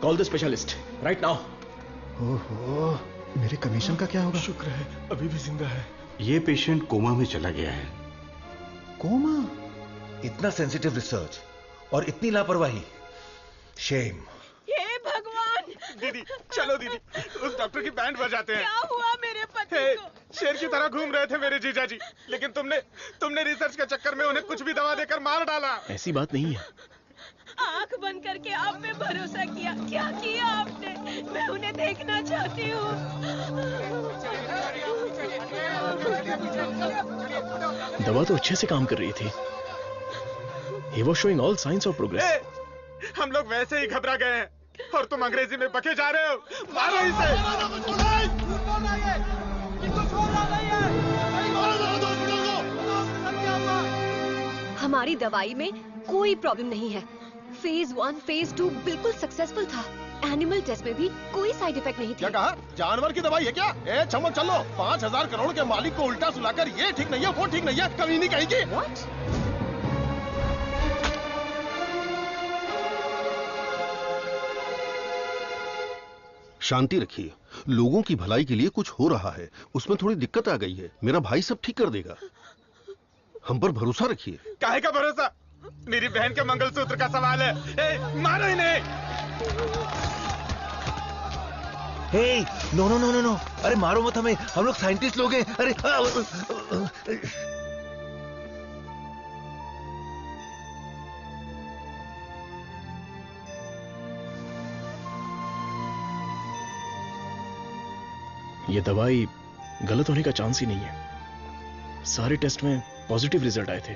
Call the specialist right now. ओहो, मेरे कमीशन का क्या होगा? शुक्र है अभी भी जिंदा है। ये पेशेंट कोमा में चला गया है। कोमा? इतना सेंसिटिव रिसर्च और इतनी लापरवाही। शेम। हे भगवान, दीदी चलो दीदी, उस डॉक्टर की बैंड बजाते हैं। क्या हुआ मेरे पति को? शेर की तरह घूम रहे थे मेरे जीजा जी, लेकिन तुमने रिसर्च के चक्कर में उन्हें कुछ भी दवा देकर मार डाला। ऐसी बात नहीं है। आंख बंद करके आप पे भरोसा किया, क्या किया आपने? मैं उन्हें देखना चाहती हूँ। दवा तो अच्छे से काम कर रही थी। He was showing all signs of progress. हम लोग वैसे ही घबरा गए हैं और तुम अंग्रेजी में बके जा रहे हो। मारो इसे। हमारी दवाई में कोई प्रॉब्लम नहीं है। फेज 1, फेज 2 बिल्कुल सक्सेसफुल था। एनिमल टेस्ट में भी कोई साइड इफेक्ट नहीं थी। क्या कहा? जानवर की दवाई है क्या? ए चमक चलो, 5,000 करोड़ के मालिक को उल्टा सुलाकर ये ठीक नहीं है, वो ठीक नहीं है, कभी नहीं कहेगी। What? शांति रखिए, लोगों की भलाई के लिए कुछ हो रहा है, उसमें थोड़ी दिक्कत आ गई है, मेरा भाई सब ठीक कर देगा, हम पर भरोसा रखिए। काहे का भरोसा? मेरी बहन के मंगलसूत्र का सवाल है। मारो इन्हें। Hey, no no no no no, अरे मारो मत हमें, हम लोग साइंटिस्ट लोग हैं। अरे ये दवाई गलत होने का चांस ही नहीं है। सारे टेस्ट में पॉजिटिव रिजल्ट आए थे।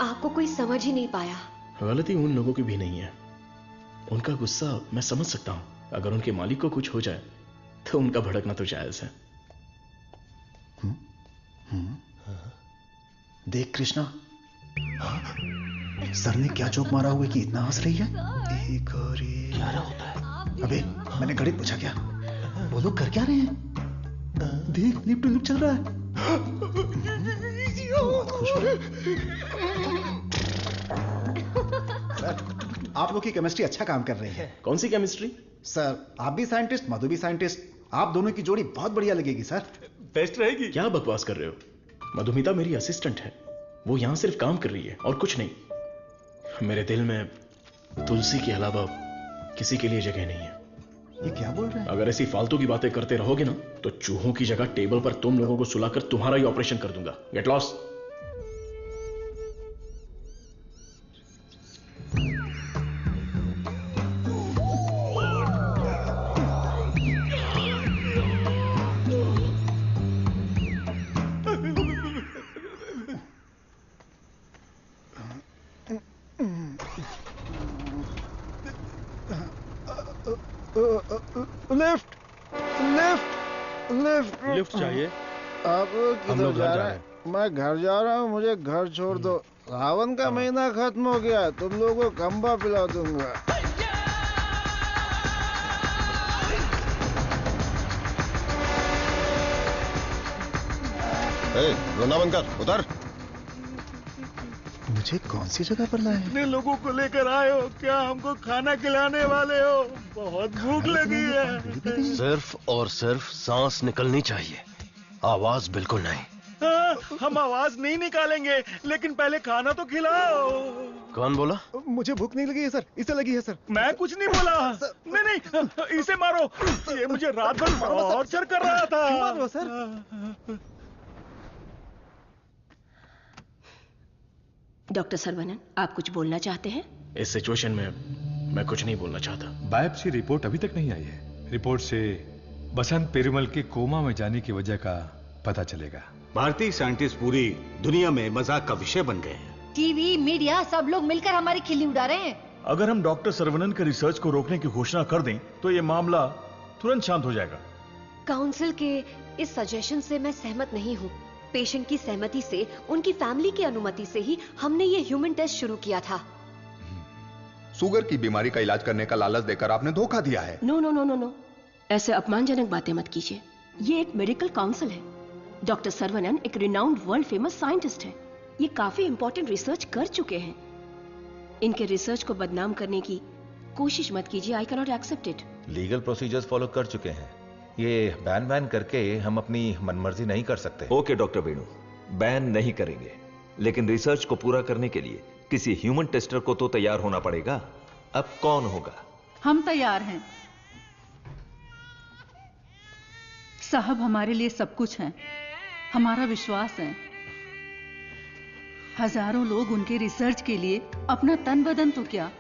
आपको कोई समझ ही नहीं पाया। गलती उन लोगों की भी नहीं है। उनका गुस्सा मैं समझ सकता हूं। अगर उनके मालिक को कुछ हो जाए तो उनका भड़कना तो जायज है। देख कृष्णा, सर ने क्या जोक मारा हुआ कि इतना हंस रही है? एक और क्या होता है? अबे मैंने घड़ी पूछा क्या? वो लोग कर क्या रहे हैं? देख लिप टू लिप चल रहा है। बहुत खुश हो। आप लोग की केमिस्ट्री अच्छा काम कर रही है। कौन सी केमिस्ट्री? सर आप भी साइंटिस्ट, मधु भी साइंटिस्ट, आप दोनों की जोड़ी बहुत बढ़िया लगेगी सर। बेस्ट रहेगी। क्या बकवास कर रहे हो? मधुमिता मेरी असिस्टेंट है, वो यहां सिर्फ काम कर रही है और कुछ नहीं। मेरे दिल में तुलसी के अलावा किसी के लिए जगह नहीं है। ये क्या बोल रहे हैं? अगर ऐसी फालतू की बातें करते रहोगे ना तो चूहों की जगह टेबल पर तुम लोगों को सुलाकर तुम्हारा ही ऑपरेशन कर दूंगा। Get lost. Lift lift lift lift चाहिए? आप किधर जा रहे हैं? मैं घर जा रहा हूँ, मुझे घर छोड़ दो। सावन का महीना खत्म हो गया, तुम लोगों को खंबा पिला दूंगा। रोना बंद कर, उधर। मुझे कौन सी जगह पर लाए? कितने लोगों को लेकर आए हो? क्या हमको खाना खिलाने वाले हो? बहुत भूख लगी है। सिर्फ और सिर्फ सांस निकलनी चाहिए, आवाज बिल्कुल नहीं। हम आवाज नहीं निकालेंगे, लेकिन पहले खाना तो खिलाओ। कौन बोला? मुझे भूख नहीं लगी है सर, इसे लगी है सर। मैं कुछ नहीं बोला। नहीं नहीं, इसे मारो, ये मुझे रात भर टॉर्चर कर रहा था। मारो सर। डॉक्टर सरवनन, आप कुछ बोलना चाहते हैं? इस सिचुएशन में मैं कुछ नहीं बोलना चाहता। बायोप्सी रिपोर्ट अभी तक नहीं आई है। रिपोर्ट से बसंत पेरुमल के कोमा में जाने की वजह का पता चलेगा। भारतीय साइंटिस्ट पूरी दुनिया में मजाक का विषय बन गए हैं। टीवी, मीडिया सब लोग मिलकर हमारी खिल्ली उड़ा रहे हैं। अगर हम डॉक्टर सरवनन के रिसर्च को रोकने की घोषणा कर दें तो ये मामला तुरंत शांत हो जाएगा। काउंसिल के इस सजेशन से मैं सहमत नहीं हूँ। पेशेंट की सहमति से, उनकी फैमिली की अनुमति से ही हमने ये ह्यूमन टेस्ट शुरू किया था। शुगर की बीमारी का इलाज करने का लालच देकर आपने धोखा दिया है। No no no no no, ऐसे अपमानजनक बातें मत कीजिए। ये एक मेडिकल काउंसिल है। डॉक्टर सरवनन एक रिनाउंड वर्ल्ड फेमस साइंटिस्ट है। ये काफी इंपॉर्टेंट रिसर्च कर चुके हैं। इनके रिसर्च को बदनाम करने की कोशिश मत कीजिए। I can not accept it. Legal procedures follow कर चुके हैं, ये बैन करके हम अपनी मनमर्जी नहीं कर सकते। ओके डॉक्टर वेणु, बैन नहीं करेंगे, लेकिन रिसर्च को पूरा करने के लिए किसी ह्यूमन टेस्टर को तो तैयार होना पड़ेगा। अब कौन होगा? हम तैयार हैं। साहब हमारे लिए सब कुछ हैं, हमारा विश्वास है। हजारों लोग उनके रिसर्च के लिए अपना तन बदन तो क्या,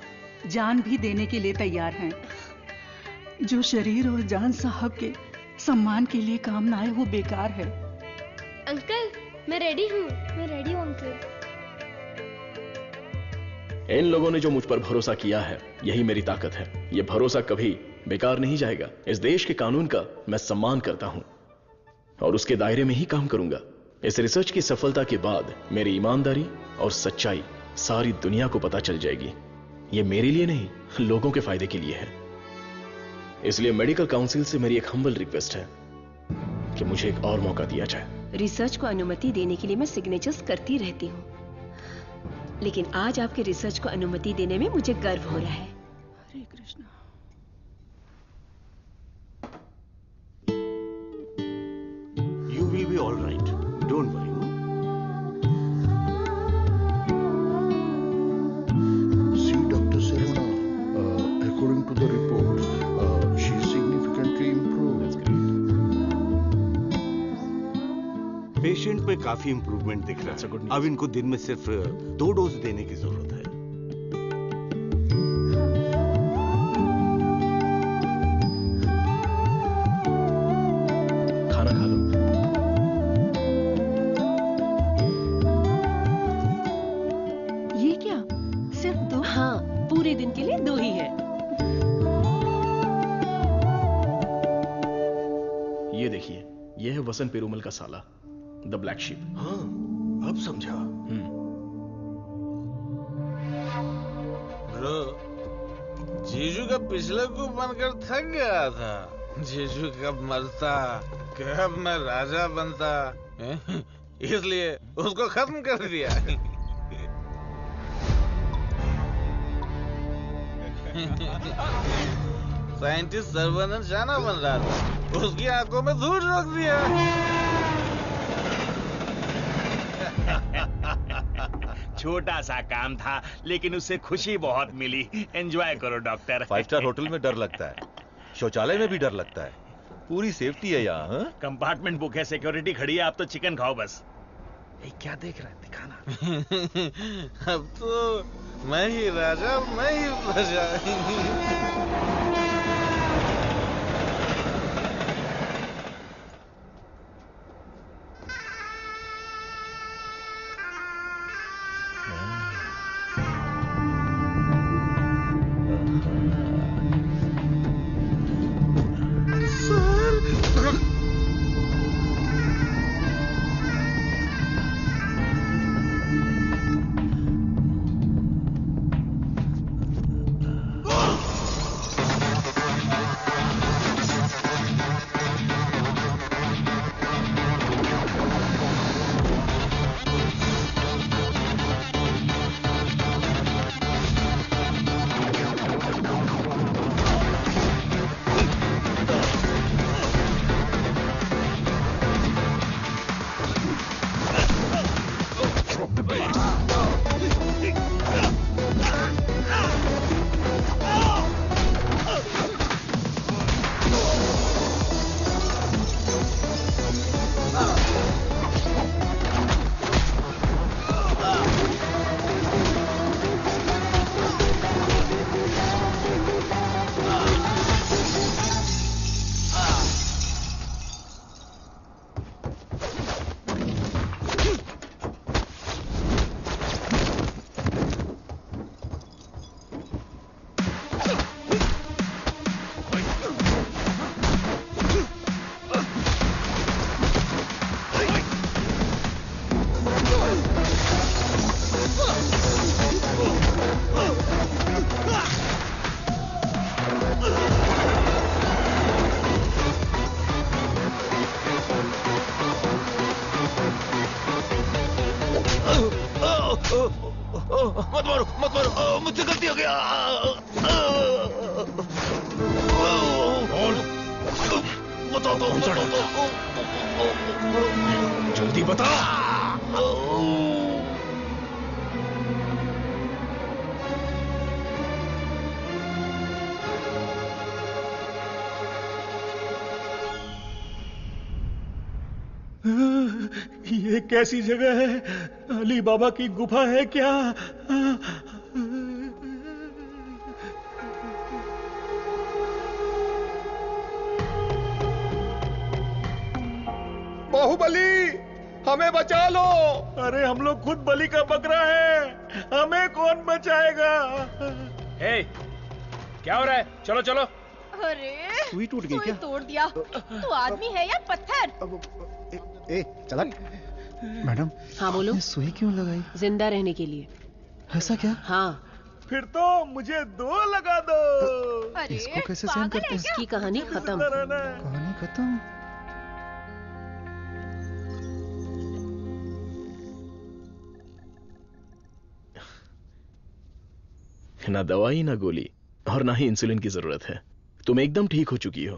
जान भी देने के लिए तैयार हैं। जो शरीर और जान साहब के सम्मान के लिए काम ना आए वो बेकार है। अंकल मैं रेडी हूँ। मैं रेडी हूँ अंकल। इन लोगों ने जो मुझ पर भरोसा किया है, यही मेरी ताकत है। यह भरोसा कभी बेकार नहीं जाएगा। इस देश के कानून का मैं सम्मान करता हूं और उसके दायरे में ही काम करूंगा। इस रिसर्च की सफलता के बाद मेरी ईमानदारी और सच्चाई सारी दुनिया को पता चल जाएगी। यह मेरे लिए नहीं, लोगों के फायदे के लिए है। इसलिए मेडिकल काउंसिल से मेरी एक हम्बल रिक्वेस्ट है कि मुझे एक और मौका दिया जाए। रिसर्च को अनुमति देने के लिए मैं सिग्नेचर्स करती रहती हूँ, लेकिन आज आपके रिसर्च को अनुमति देने में मुझे गर्व हो रहा है। हरे Krishna. You will be all right. Don't worry. See, Dr. Sarvana, according to the reports, she is significantly improved. Patient में काफी इंप्रूवमेंट दिख रहा है। अब इनको दिन में सिर्फ 2 डोज देने की जरूरत है। खाना खा लो। ये क्या, सिर्फ 2? हाँ, पूरे दिन के लिए 2 ही है। ये देखिए, ये है वसंत पेरुमल का साला, द ब्लैक शीप। हाँ, अब समझा। ब्रो, जीजू का पिछले को बनकर थक गया था। जीजू कब मरता, कब मैं राजा बनता, इसलिए उसको खत्म कर दिया। साइंटिस्ट सर्वनंद शाना बन रहा था, उसकी आंखों में धूल रोक दिया। छोटा सा काम था, लेकिन उससे खुशी बहुत मिली। एंजॉय करो डॉक्टर। 5 स्टार होटल में डर लगता है, शौचालय में भी डर लगता है। पूरी सेफ्टी है यहाँ। कंपार्टमेंट बुक है, सिक्योरिटी खड़ी है। आप तो चिकन खाओ बस। क्या देख रहा है, दिखाना। अब तो मैं ही राजा, मैं ही प्रजा। मत मारो, मत मारो, मुझसे गलती हो गया। बताओ तो, जल्दी बता। कैसी जगह है? अली बाबा की गुफा है क्या? बाहुबली, हमें बचा लो। अरे हम लोग खुद बलि का बकरा है, हमें कौन बचाएगा? क्या हो रहा है? चलो चलो। अरे सुई टूट गई क्या? तोड़ दिया। तू आदमी है या पत्थर? ए चला। मैडम। हाँ बोलो। सुई क्यों लगाई? जिंदा रहने के लिए। ऐसा क्या? हाँ। फिर तो मुझे 2 लगा दो। अरे इसको कैसे सहन करते हैं? इसकी कहानी खत्म। कहानी खत्म। ना दवाई ना गोली और ना ही इंसुलिन की जरूरत है। तुम एकदम ठीक हो चुकी हो।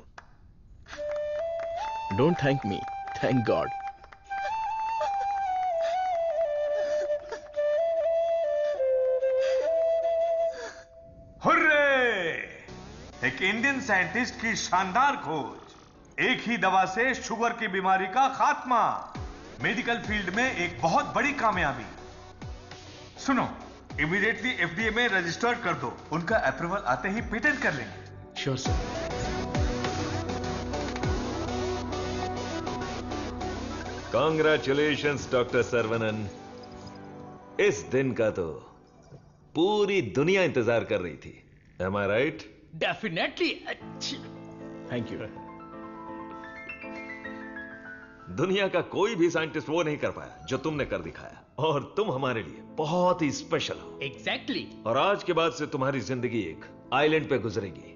Don't thank me, thank God. Hurray! एक इंडियन साइंटिस्ट की शानदार खोज, एक ही दवा से शुगर की बीमारी का खात्मा, मेडिकल फील्ड में एक बहुत बड़ी कामयाबी। सुनो, इमीडिएटली एफडीए में रजिस्टर कर दो, उनका अप्रूवल आते ही पेटेंट कर लेंगे। Sure sir. Congratulations doctor Saravanan. इस दिन का तो पूरी दुनिया इंतजार कर रही थी। Am I right? Definitely. Thank you. दुनिया का कोई भी साइंटिस्ट वो नहीं कर पाया जो तुमने कर दिखाया, और तुम हमारे लिए बहुत ही स्पेशल हो। एग्जैक्टली। और आज के बाद से तुम्हारी जिंदगी एक आइलैंड पे गुजरेगी,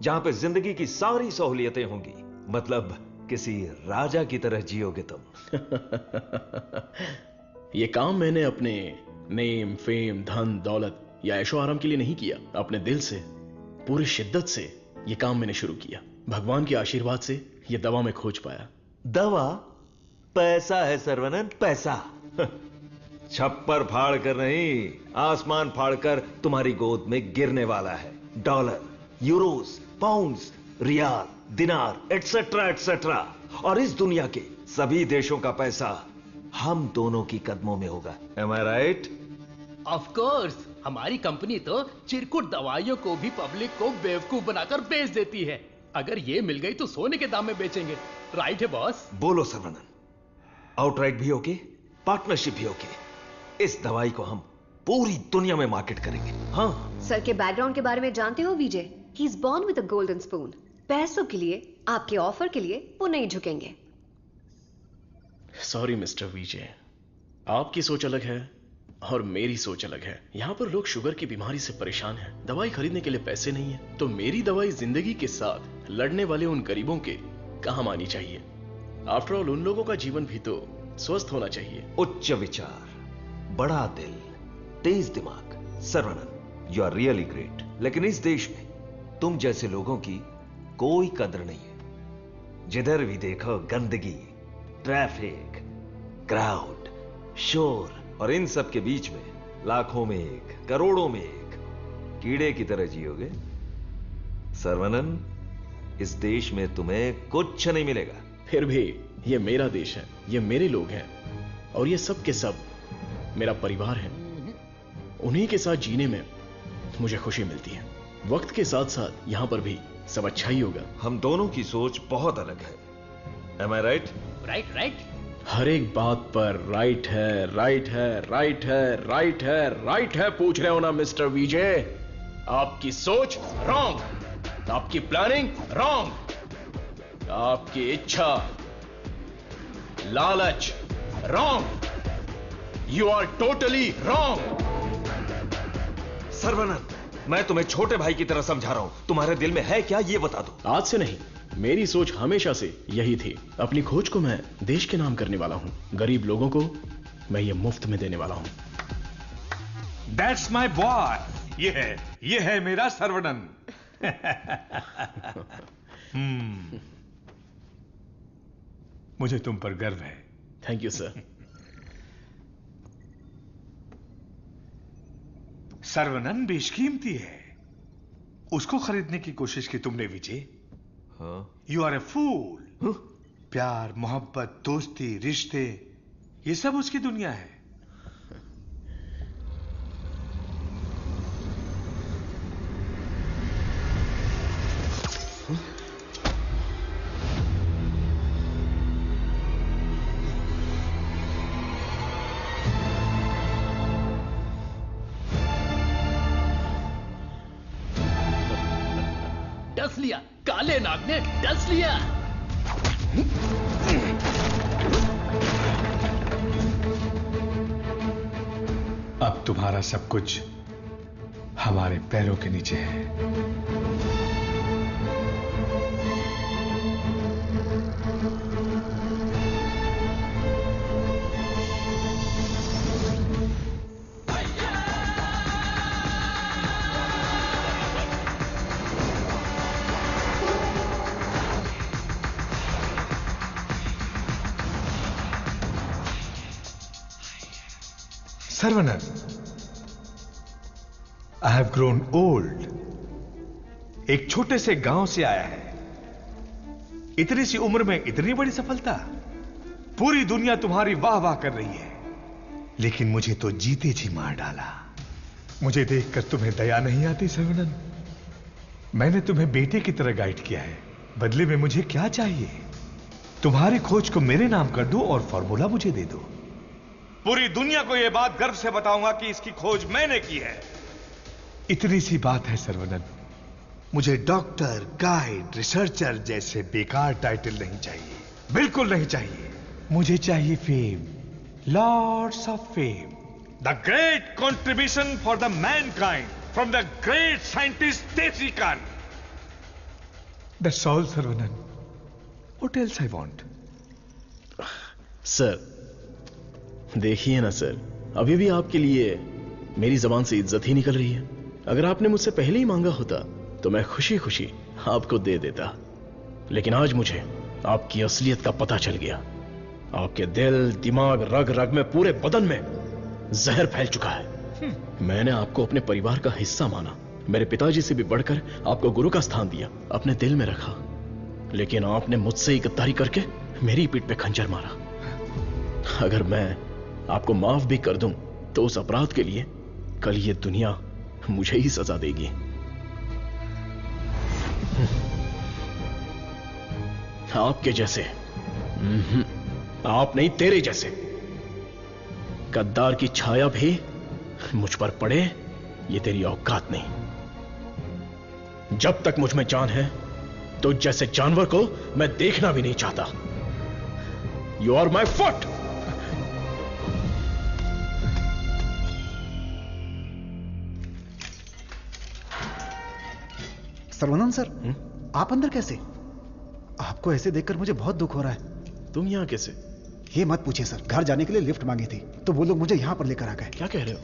जहां पे जिंदगी की सारी सहूलियतें होंगी। मतलब किसी राजा की तरह जियोगे तुम। ये काम मैंने अपने नेम, फेम, धन, दौलत या ऐशो आराम के लिए नहीं किया। अपने दिल से, पूरी शिद्दत से ये काम मैंने शुरू किया। भगवान के आशीर्वाद से ये दवा में खोज पाया। दवा? पैसा है सर्वनन, पैसा। छप्पर फाड़ कर नहीं, आसमान फाड़कर तुम्हारी गोद में गिरने वाला है। डॉलर, यूरोस, पाउंड्स, रियाल, दिनार, एटसेट्रा एटसेट्रा। और इस दुनिया के सभी देशों का पैसा हम दोनों की कदमों में होगा। Am I right? Of course. हमारी कंपनी तो चिरकुट दवाइयों को भी पब्लिक को बेवकूफ बनाकर बेच देती है। अगर ये मिल गई तो सोने के दाम में बेचेंगे। राइट है बॉस? बोलो सर्वनन, आउटराइट भी होके, पार्टनरशिप भी होके, इस दवाई को हम पूरी दुनिया में मार्केट करेंगे। हाँ। सर के बैकग्राउंड के बारे में जानते हो Vijay? He is born with a golden spoon. पैसों के लिए, आपके ऑफर के लिए वो नहीं झुकेंगे। सॉरी मिस्टर विजय, आपकी सोच अलग है और मेरी सोच अलग है। यहां पर लोग शुगर की बीमारी से परेशान हैं, दवाई खरीदने के लिए पैसे नहीं है, तो मेरी दवाई जिंदगी के साथ लड़ने वाले उन गरीबों के काम आनी चाहिए। आफ्टर ऑल उन लोगों का जीवन भी तो स्वस्थ होना चाहिए। उच्च विचार, बड़ा दिल, तेज दिमाग। Saravanan, you are really great. लेकिन इस देश में तुम जैसे लोगों की कोई कदर नहीं है। जिधर भी देखो गंदगी, ट्रैफिक, क्राउड, शोर, और इन सब के बीच में लाखों में एक, करोड़ों में एक कीड़े की तरह जियोगे। सर्वनन, इस देश में तुम्हें कुछ नहीं मिलेगा। फिर भी ये मेरा देश है, ये मेरे लोग हैं, और ये सब के सब मेरा परिवार है। उन्हीं के साथ जीने में मुझे खुशी मिलती है। वक्त के साथ साथ यहां पर भी सब अच्छा ही होगा। हम दोनों की सोच बहुत अलग है। Am I right? Right right. हर एक बात पर राइट है, राइट है, राइट है, राइट है, राइट है पूछ रहे हो ना मिस्टर विजय? आपकी सोच रॉन्ग, आपकी प्लानिंग रॉन्ग, आपकी इच्छा, लालच wrong. You are totally wrong. Saravanan, मैं तुम्हें छोटे भाई की तरह समझा रहा हूं। तुम्हारे दिल में है क्या, ये बता दो। आज से नहीं, मेरी सोच हमेशा से यही थी। अपनी खोज को मैं देश के नाम करने वाला हूं। गरीब लोगों को मैं ये मुफ्त में देने वाला हूं। That's my boy। ये है मेरा सर्वनन। मुझे तुम पर गर्व है। Thank you sir. सर्वनन बेशकीमती है, उसको खरीदने की कोशिश की तुमने विजय। यू आर ए फूल। प्यार, मोहब्बत, दोस्ती, रिश्ते, ये सब उसकी दुनिया है। डस लिया, काले नाग ने डस लिया। अब तुम्हारा सब कुछ हमारे पैरों के नीचे है। Saravanan, I have grown old. एक छोटे से गांव से आया है, इतनी सी उम्र में इतनी बड़ी सफलता। पूरी दुनिया तुम्हारी वाह वाह कर रही है, लेकिन मुझे तो जीते जी मार डाला। मुझे देखकर तुम्हें दया नहीं आती सर्वनन? मैंने तुम्हें बेटे की तरह गाइड किया है, बदले में मुझे क्या चाहिए? तुम्हारी खोज को मेरे नाम कर दो और फॉर्मूला मुझे दे दो। पूरी दुनिया को यह बात गर्व से बताऊंगा कि इसकी खोज मैंने की है। इतनी सी बात है सर्वनन। मुझे डॉक्टर, गाइड, रिसर्चर जैसे बेकार टाइटल नहीं चाहिए, बिल्कुल नहीं चाहिए। मुझे चाहिए fame, lords of fame, the great contribution for the mankind from the great scientist Tesi Khan. That's all Saravanan. What else I want? Sir देखिए ना सर, अभी भी आपके लिए मेरी जबान से इज्जत ही निकल रही है। अगर आपने मुझसे पहले ही मांगा होता तो मैं खुशी खुशी आपको दे देता, लेकिन आज मुझे आपकी असलियत का पता चल गया। आपके दिल, दिमाग, रग रग में, पूरे बदन में जहर फैल चुका है। मैंने आपको अपने परिवार का हिस्सा माना, मेरे पिताजी से भी बढ़कर आपको गुरु का स्थान दिया, अपने दिल में रखा, लेकिन आपने मुझसे ही गद्दारी करके मेरी पीठ पे खंजर मारा। अगर मैं आपको माफ भी कर दूं तो उस अपराध के लिए कल ये दुनिया मुझे ही सजा देगी। आपके जैसे, आप नहीं, तेरे जैसे गद्दार की छाया भी मुझ पर पड़े, ये तेरी औकात नहीं। जब तक मुझ में जान है तो जैसे जानवर को मैं देखना भी नहीं चाहता। You are my foot. Saravanan sir, आप अंदर कैसे? आपको ऐसे देखकर मुझे बहुत दुख हो रहा है। तुम यहां कैसे? ये मत पूछिए सर, घर जाने के लिए लिफ्ट मांगी थी तो वो लोग मुझे यहां पर लेकर आ गए। क्या कह रहे हो?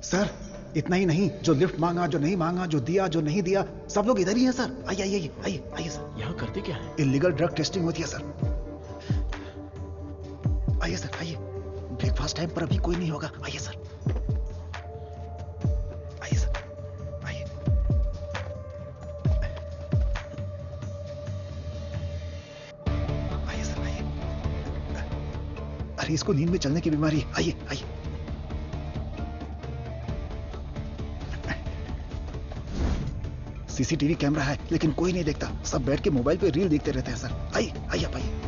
सर इतना ही नहीं, जो लिफ्ट मांगा, जो नहीं मांगा, जो दिया, जो नहीं दिया, सब लोग इधर ही हैं सर। आइए आइए आइए आइए सर। यहां करते क्या है? इलीगल ड्रग टेस्टिंग होती है सर। आइए सर आइए, ब्रेकफास्ट टाइम पर अभी कोई नहीं होगा। आइए सर, आइए सर, आइए। आइए सर आइए। अरे इसको नींद में चलने की बीमारी है। आइए आइए। सीसीटीवी कैमरा है लेकिन कोई नहीं देखता, सब बैठ के मोबाइल पे रील देखते रहते हैं सर। आइए आइए आप आइए।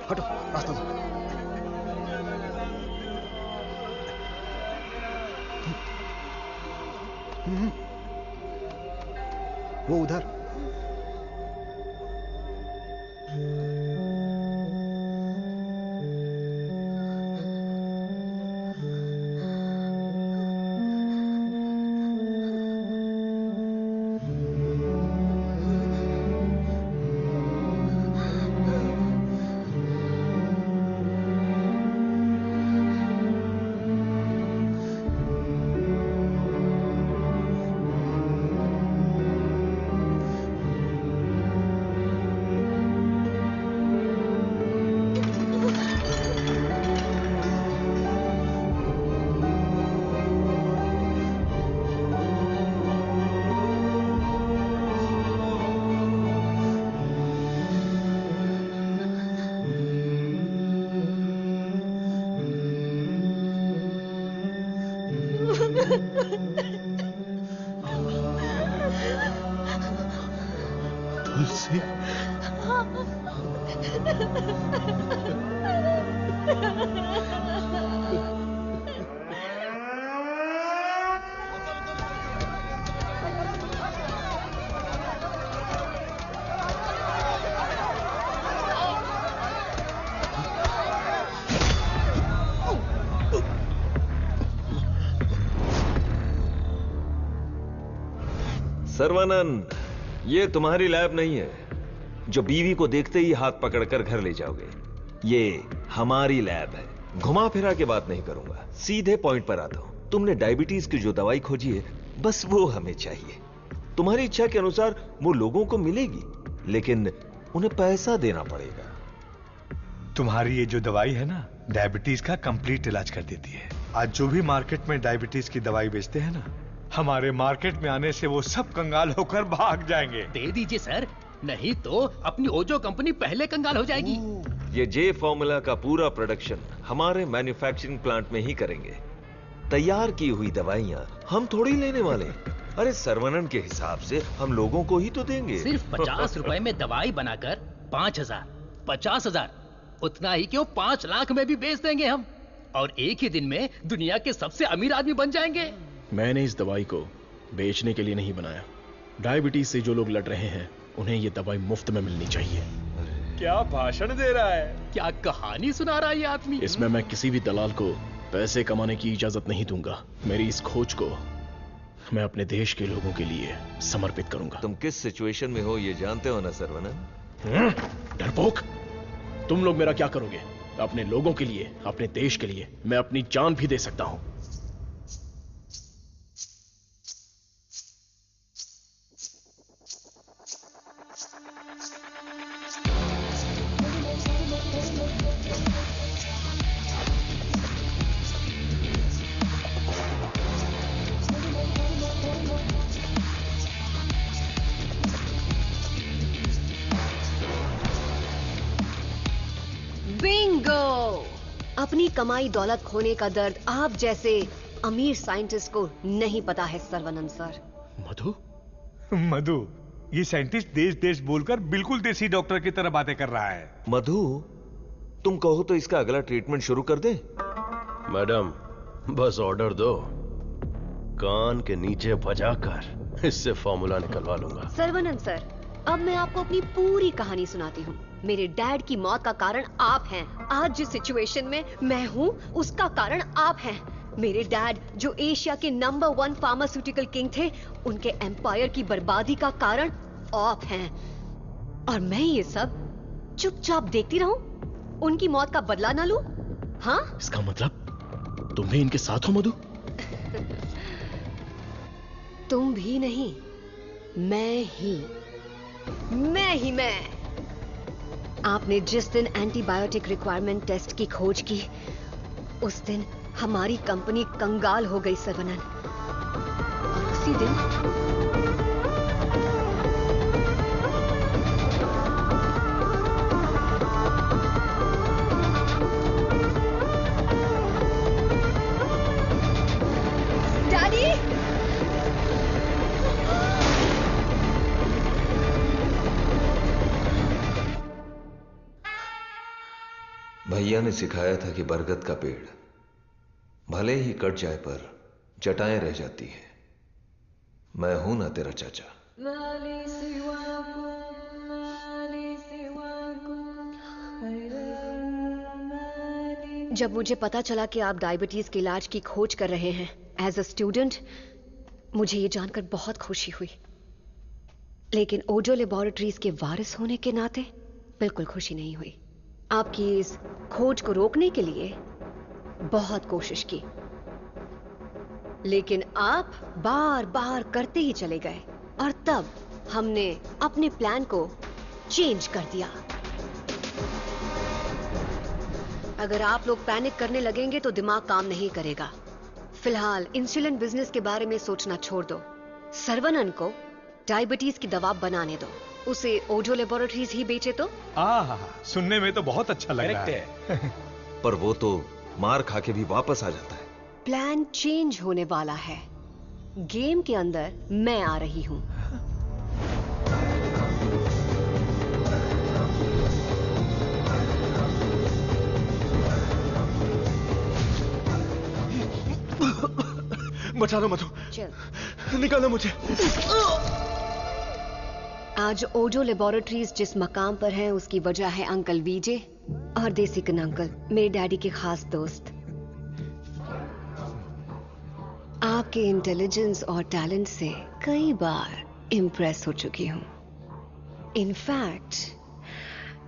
हटो, रास्ता दो। वो उधर। सर्वानंद, ये तुम्हारी लैब नहीं है जो बीवी को देखते ही हाथ पकड़कर घर ले जाओगे। ये हमारी लैब है। घुमा फिरा के बात नहीं करूंगा, सीधे पॉइंट पर आता हूं। तुमने डायबिटीज की जो दवाई खोजी है, बस वो हमें चाहिए। तुम्हारी इच्छा के अनुसार वो लोगों को मिलेगी, लेकिन उन्हें पैसा देना पड़ेगा। तुम्हारी ये जो दवाई है ना, डायबिटीज का कंप्लीट इलाज कर देती है। आज जो भी मार्केट में डायबिटीज की दवाई बेचते हैं ना, हमारे मार्केट में आने से वो सब कंगाल होकर भाग जाएंगे। दे दीजिए सर, नहीं तो अपनी ओजो कंपनी पहले कंगाल हो जाएगी। ये जे फॉर्मूला का पूरा प्रोडक्शन हमारे मैन्युफैक्चरिंग प्लांट में ही करेंगे। तैयार की हुई दवाइयां हम थोड़ी लेने वाले। अरे सर्वनन के हिसाब से हम लोगों को ही तो देंगे। सिर्फ 50 रुपए में दवाई बनाकर 5,000, 50,000, उतना ही क्यों 5 लाख में भी बेच देंगे हम, और एक ही दिन में दुनिया के सबसे अमीर आदमी बन जाएंगे। मैंने इस दवाई को बेचने के लिए नहीं बनाया। डायबिटीज से जो लोग लड़ रहे हैं, उन्हें ये दवाई मुफ्त में मिलनी चाहिए। क्या भाषण दे रहा है, क्या कहानी सुना रहा है ये आदमी। इसमें मैं किसी भी दलाल को पैसे कमाने की इजाजत नहीं दूंगा। मेरी इस खोज को मैं अपने देश के लोगों के लिए समर्पित करूंगा। तुम किस सिचुएशन में हो ये जानते हो ना सर्वनन? डरपोक, तुम लोग मेरा क्या करोगे? अपने लोगों के लिए, अपने देश के लिए मैं अपनी जान भी दे सकता हूं। अपनी कमाई दौलत खोने का दर्द आप जैसे अमीर साइंटिस्ट को नहीं पता है सर्वनंद सर। मधु, ये साइंटिस्ट देश देश बोलकर बिल्कुल देसी डॉक्टर की तरह बातें कर रहा है। मधु, तुम कहो तो इसका अगला ट्रीटमेंट शुरू कर दे। मैडम, बस ऑर्डर दो, कान के नीचे बजाकर इससे फॉर्मूला निकलवा लूंगा। सर्वनंद सर, अब मैं आपको अपनी पूरी कहानी सुनाती हूँ। मेरे डैड की मौत का कारण आप हैं। आज जिस सिचुएशन में मैं हूँ, उसका कारण आप हैं। मेरे डैड जो एशिया के नंबर 1 फार्मास्यूटिकल किंग थे, उनके एम्पायर की बर्बादी का कारण आप हैं। और मैं ये सब चुपचाप देखती रहूं? उनकी मौत का बदला ना लूं? हाँ? इसका मतलब तुम भी इनके साथ हो मधु? तुम भी नहीं, मैं। आपने जिस दिन एंटीबायोटिक रिक्वायरमेंट टेस्ट की खोज की, उस दिन हमारी कंपनी कंगाल हो गई सर्वनन। और उसी दिन डैडी, भैया ने सिखाया था कि बरगद का पेड़ भले ही कट जाए पर जटाएं रह जाती हैं। मैं हूं ना तेरा चाचा। जब मुझे पता चला कि आप डायबिटीज के इलाज की खोज कर रहे हैं एज अ स्टूडेंट, मुझे ये जानकर बहुत खुशी हुई। लेकिन ओजो लेबोरेटरीज के वारिस होने के नाते बिल्कुल खुशी नहीं हुई। आपकी इस खोज को रोकने के लिए बहुत कोशिश की, लेकिन आप बार बार करते ही चले गए, और तब हमने अपने प्लान को चेंज कर दिया। अगर आप लोग पैनिक करने लगेंगे तो दिमाग काम नहीं करेगा। फिलहाल इंसुलिन बिजनेस के बारे में सोचना छोड़ दो। सर्वनन को डायबिटीज की दवा बनाने दो, उसे ओजो लेबोरेटरीज ही बेचे तो। सुनने में तो बहुत अच्छा लग रहा है। पर वो तो मार खा के भी वापस आ जाता है। प्लान चेंज होने वाला है। गेम के अंदर मैं आ रही हूं। बचा लो मधु, चल निकालो मुझे। आज ओजो लेबोरेटरीज जिस मकाम पर है उसकी वजह है अंकल वीजे और देसिकन अंकल, मेरे डैडी के खास दोस्त। आपके इंटेलिजेंस और टैलेंट से कई बार इम्प्रेस हो चुकी हूँ। In fact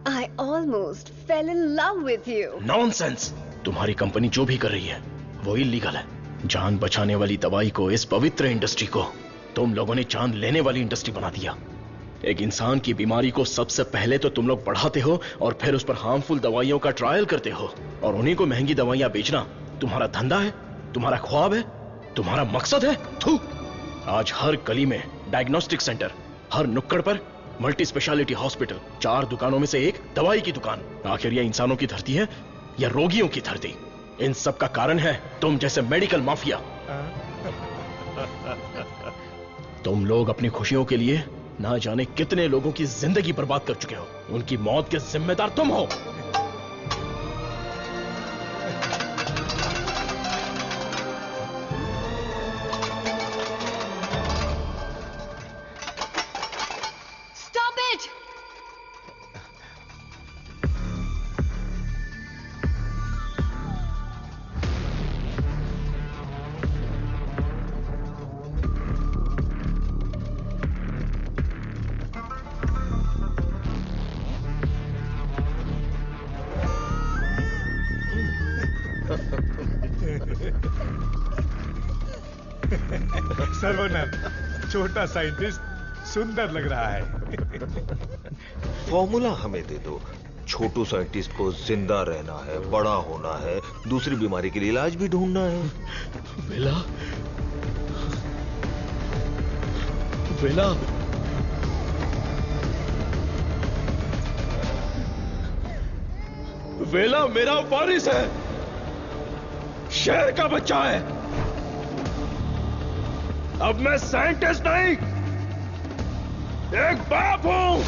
I almost fail in love with you. Nonsense! तुम्हारी कंपनी जो भी कर रही है वो इलीगल है। जान बचाने वाली दवाई को, इस पवित्र इंडस्ट्री को तुम लोगों ने जान लेने वाली इंडस्ट्री बना दिया। एक इंसान की बीमारी को सबसे पहले तो तुम लोग बढ़ाते हो और फिर उस पर हार्मफुल दवाइयों का ट्रायल करते हो, और उन्हीं को महंगी दवाइयां बेचना तुम्हारा धंधा है, तुम्हारा ख्वाब है, तुम्हारा मकसद है। थू! आज हर गली में डायग्नोस्टिक सेंटर, हर नुक्कड़ पर मल्टी स्पेशलिटी हॉस्पिटल, 4 दुकानों में से एक दवाई की दुकान। आखिर यह इंसानों की धरती है या रोगियों की धरती? इन सब का कारण है तुम जैसे मेडिकल माफिया। तुम लोग अपनी खुशियों के लिए ना जाने कितने लोगों की जिंदगी बर्बाद कर चुके हो। उनकी मौत के जिम्मेदार तुम हो। Stop it! सर्वनन, छोटा साइंटिस्ट सुंदर लग रहा है। फॉर्मूला हमें दे दो। छोटू साइंटिस्ट को जिंदा रहना है, बड़ा होना है, दूसरी बीमारी के लिए इलाज भी ढूंढना है। वेला, वेला, वेला मेरा वारिस है, शेर का बच्चा है। अब मैं साइंटिस्ट नहीं, एक बाप हूं।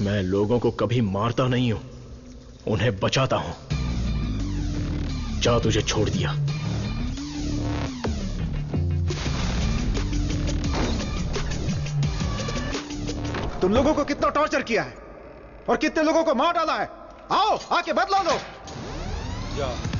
मैं लोगों को कभी मारता नहीं हूं, उन्हें बचाता हूं। जा, तुझे छोड़ दिया। तुम लोगों को कितना टॉर्चर किया है और कितने लोगों को मार डाला है। आओ, आके बदला लो। जा।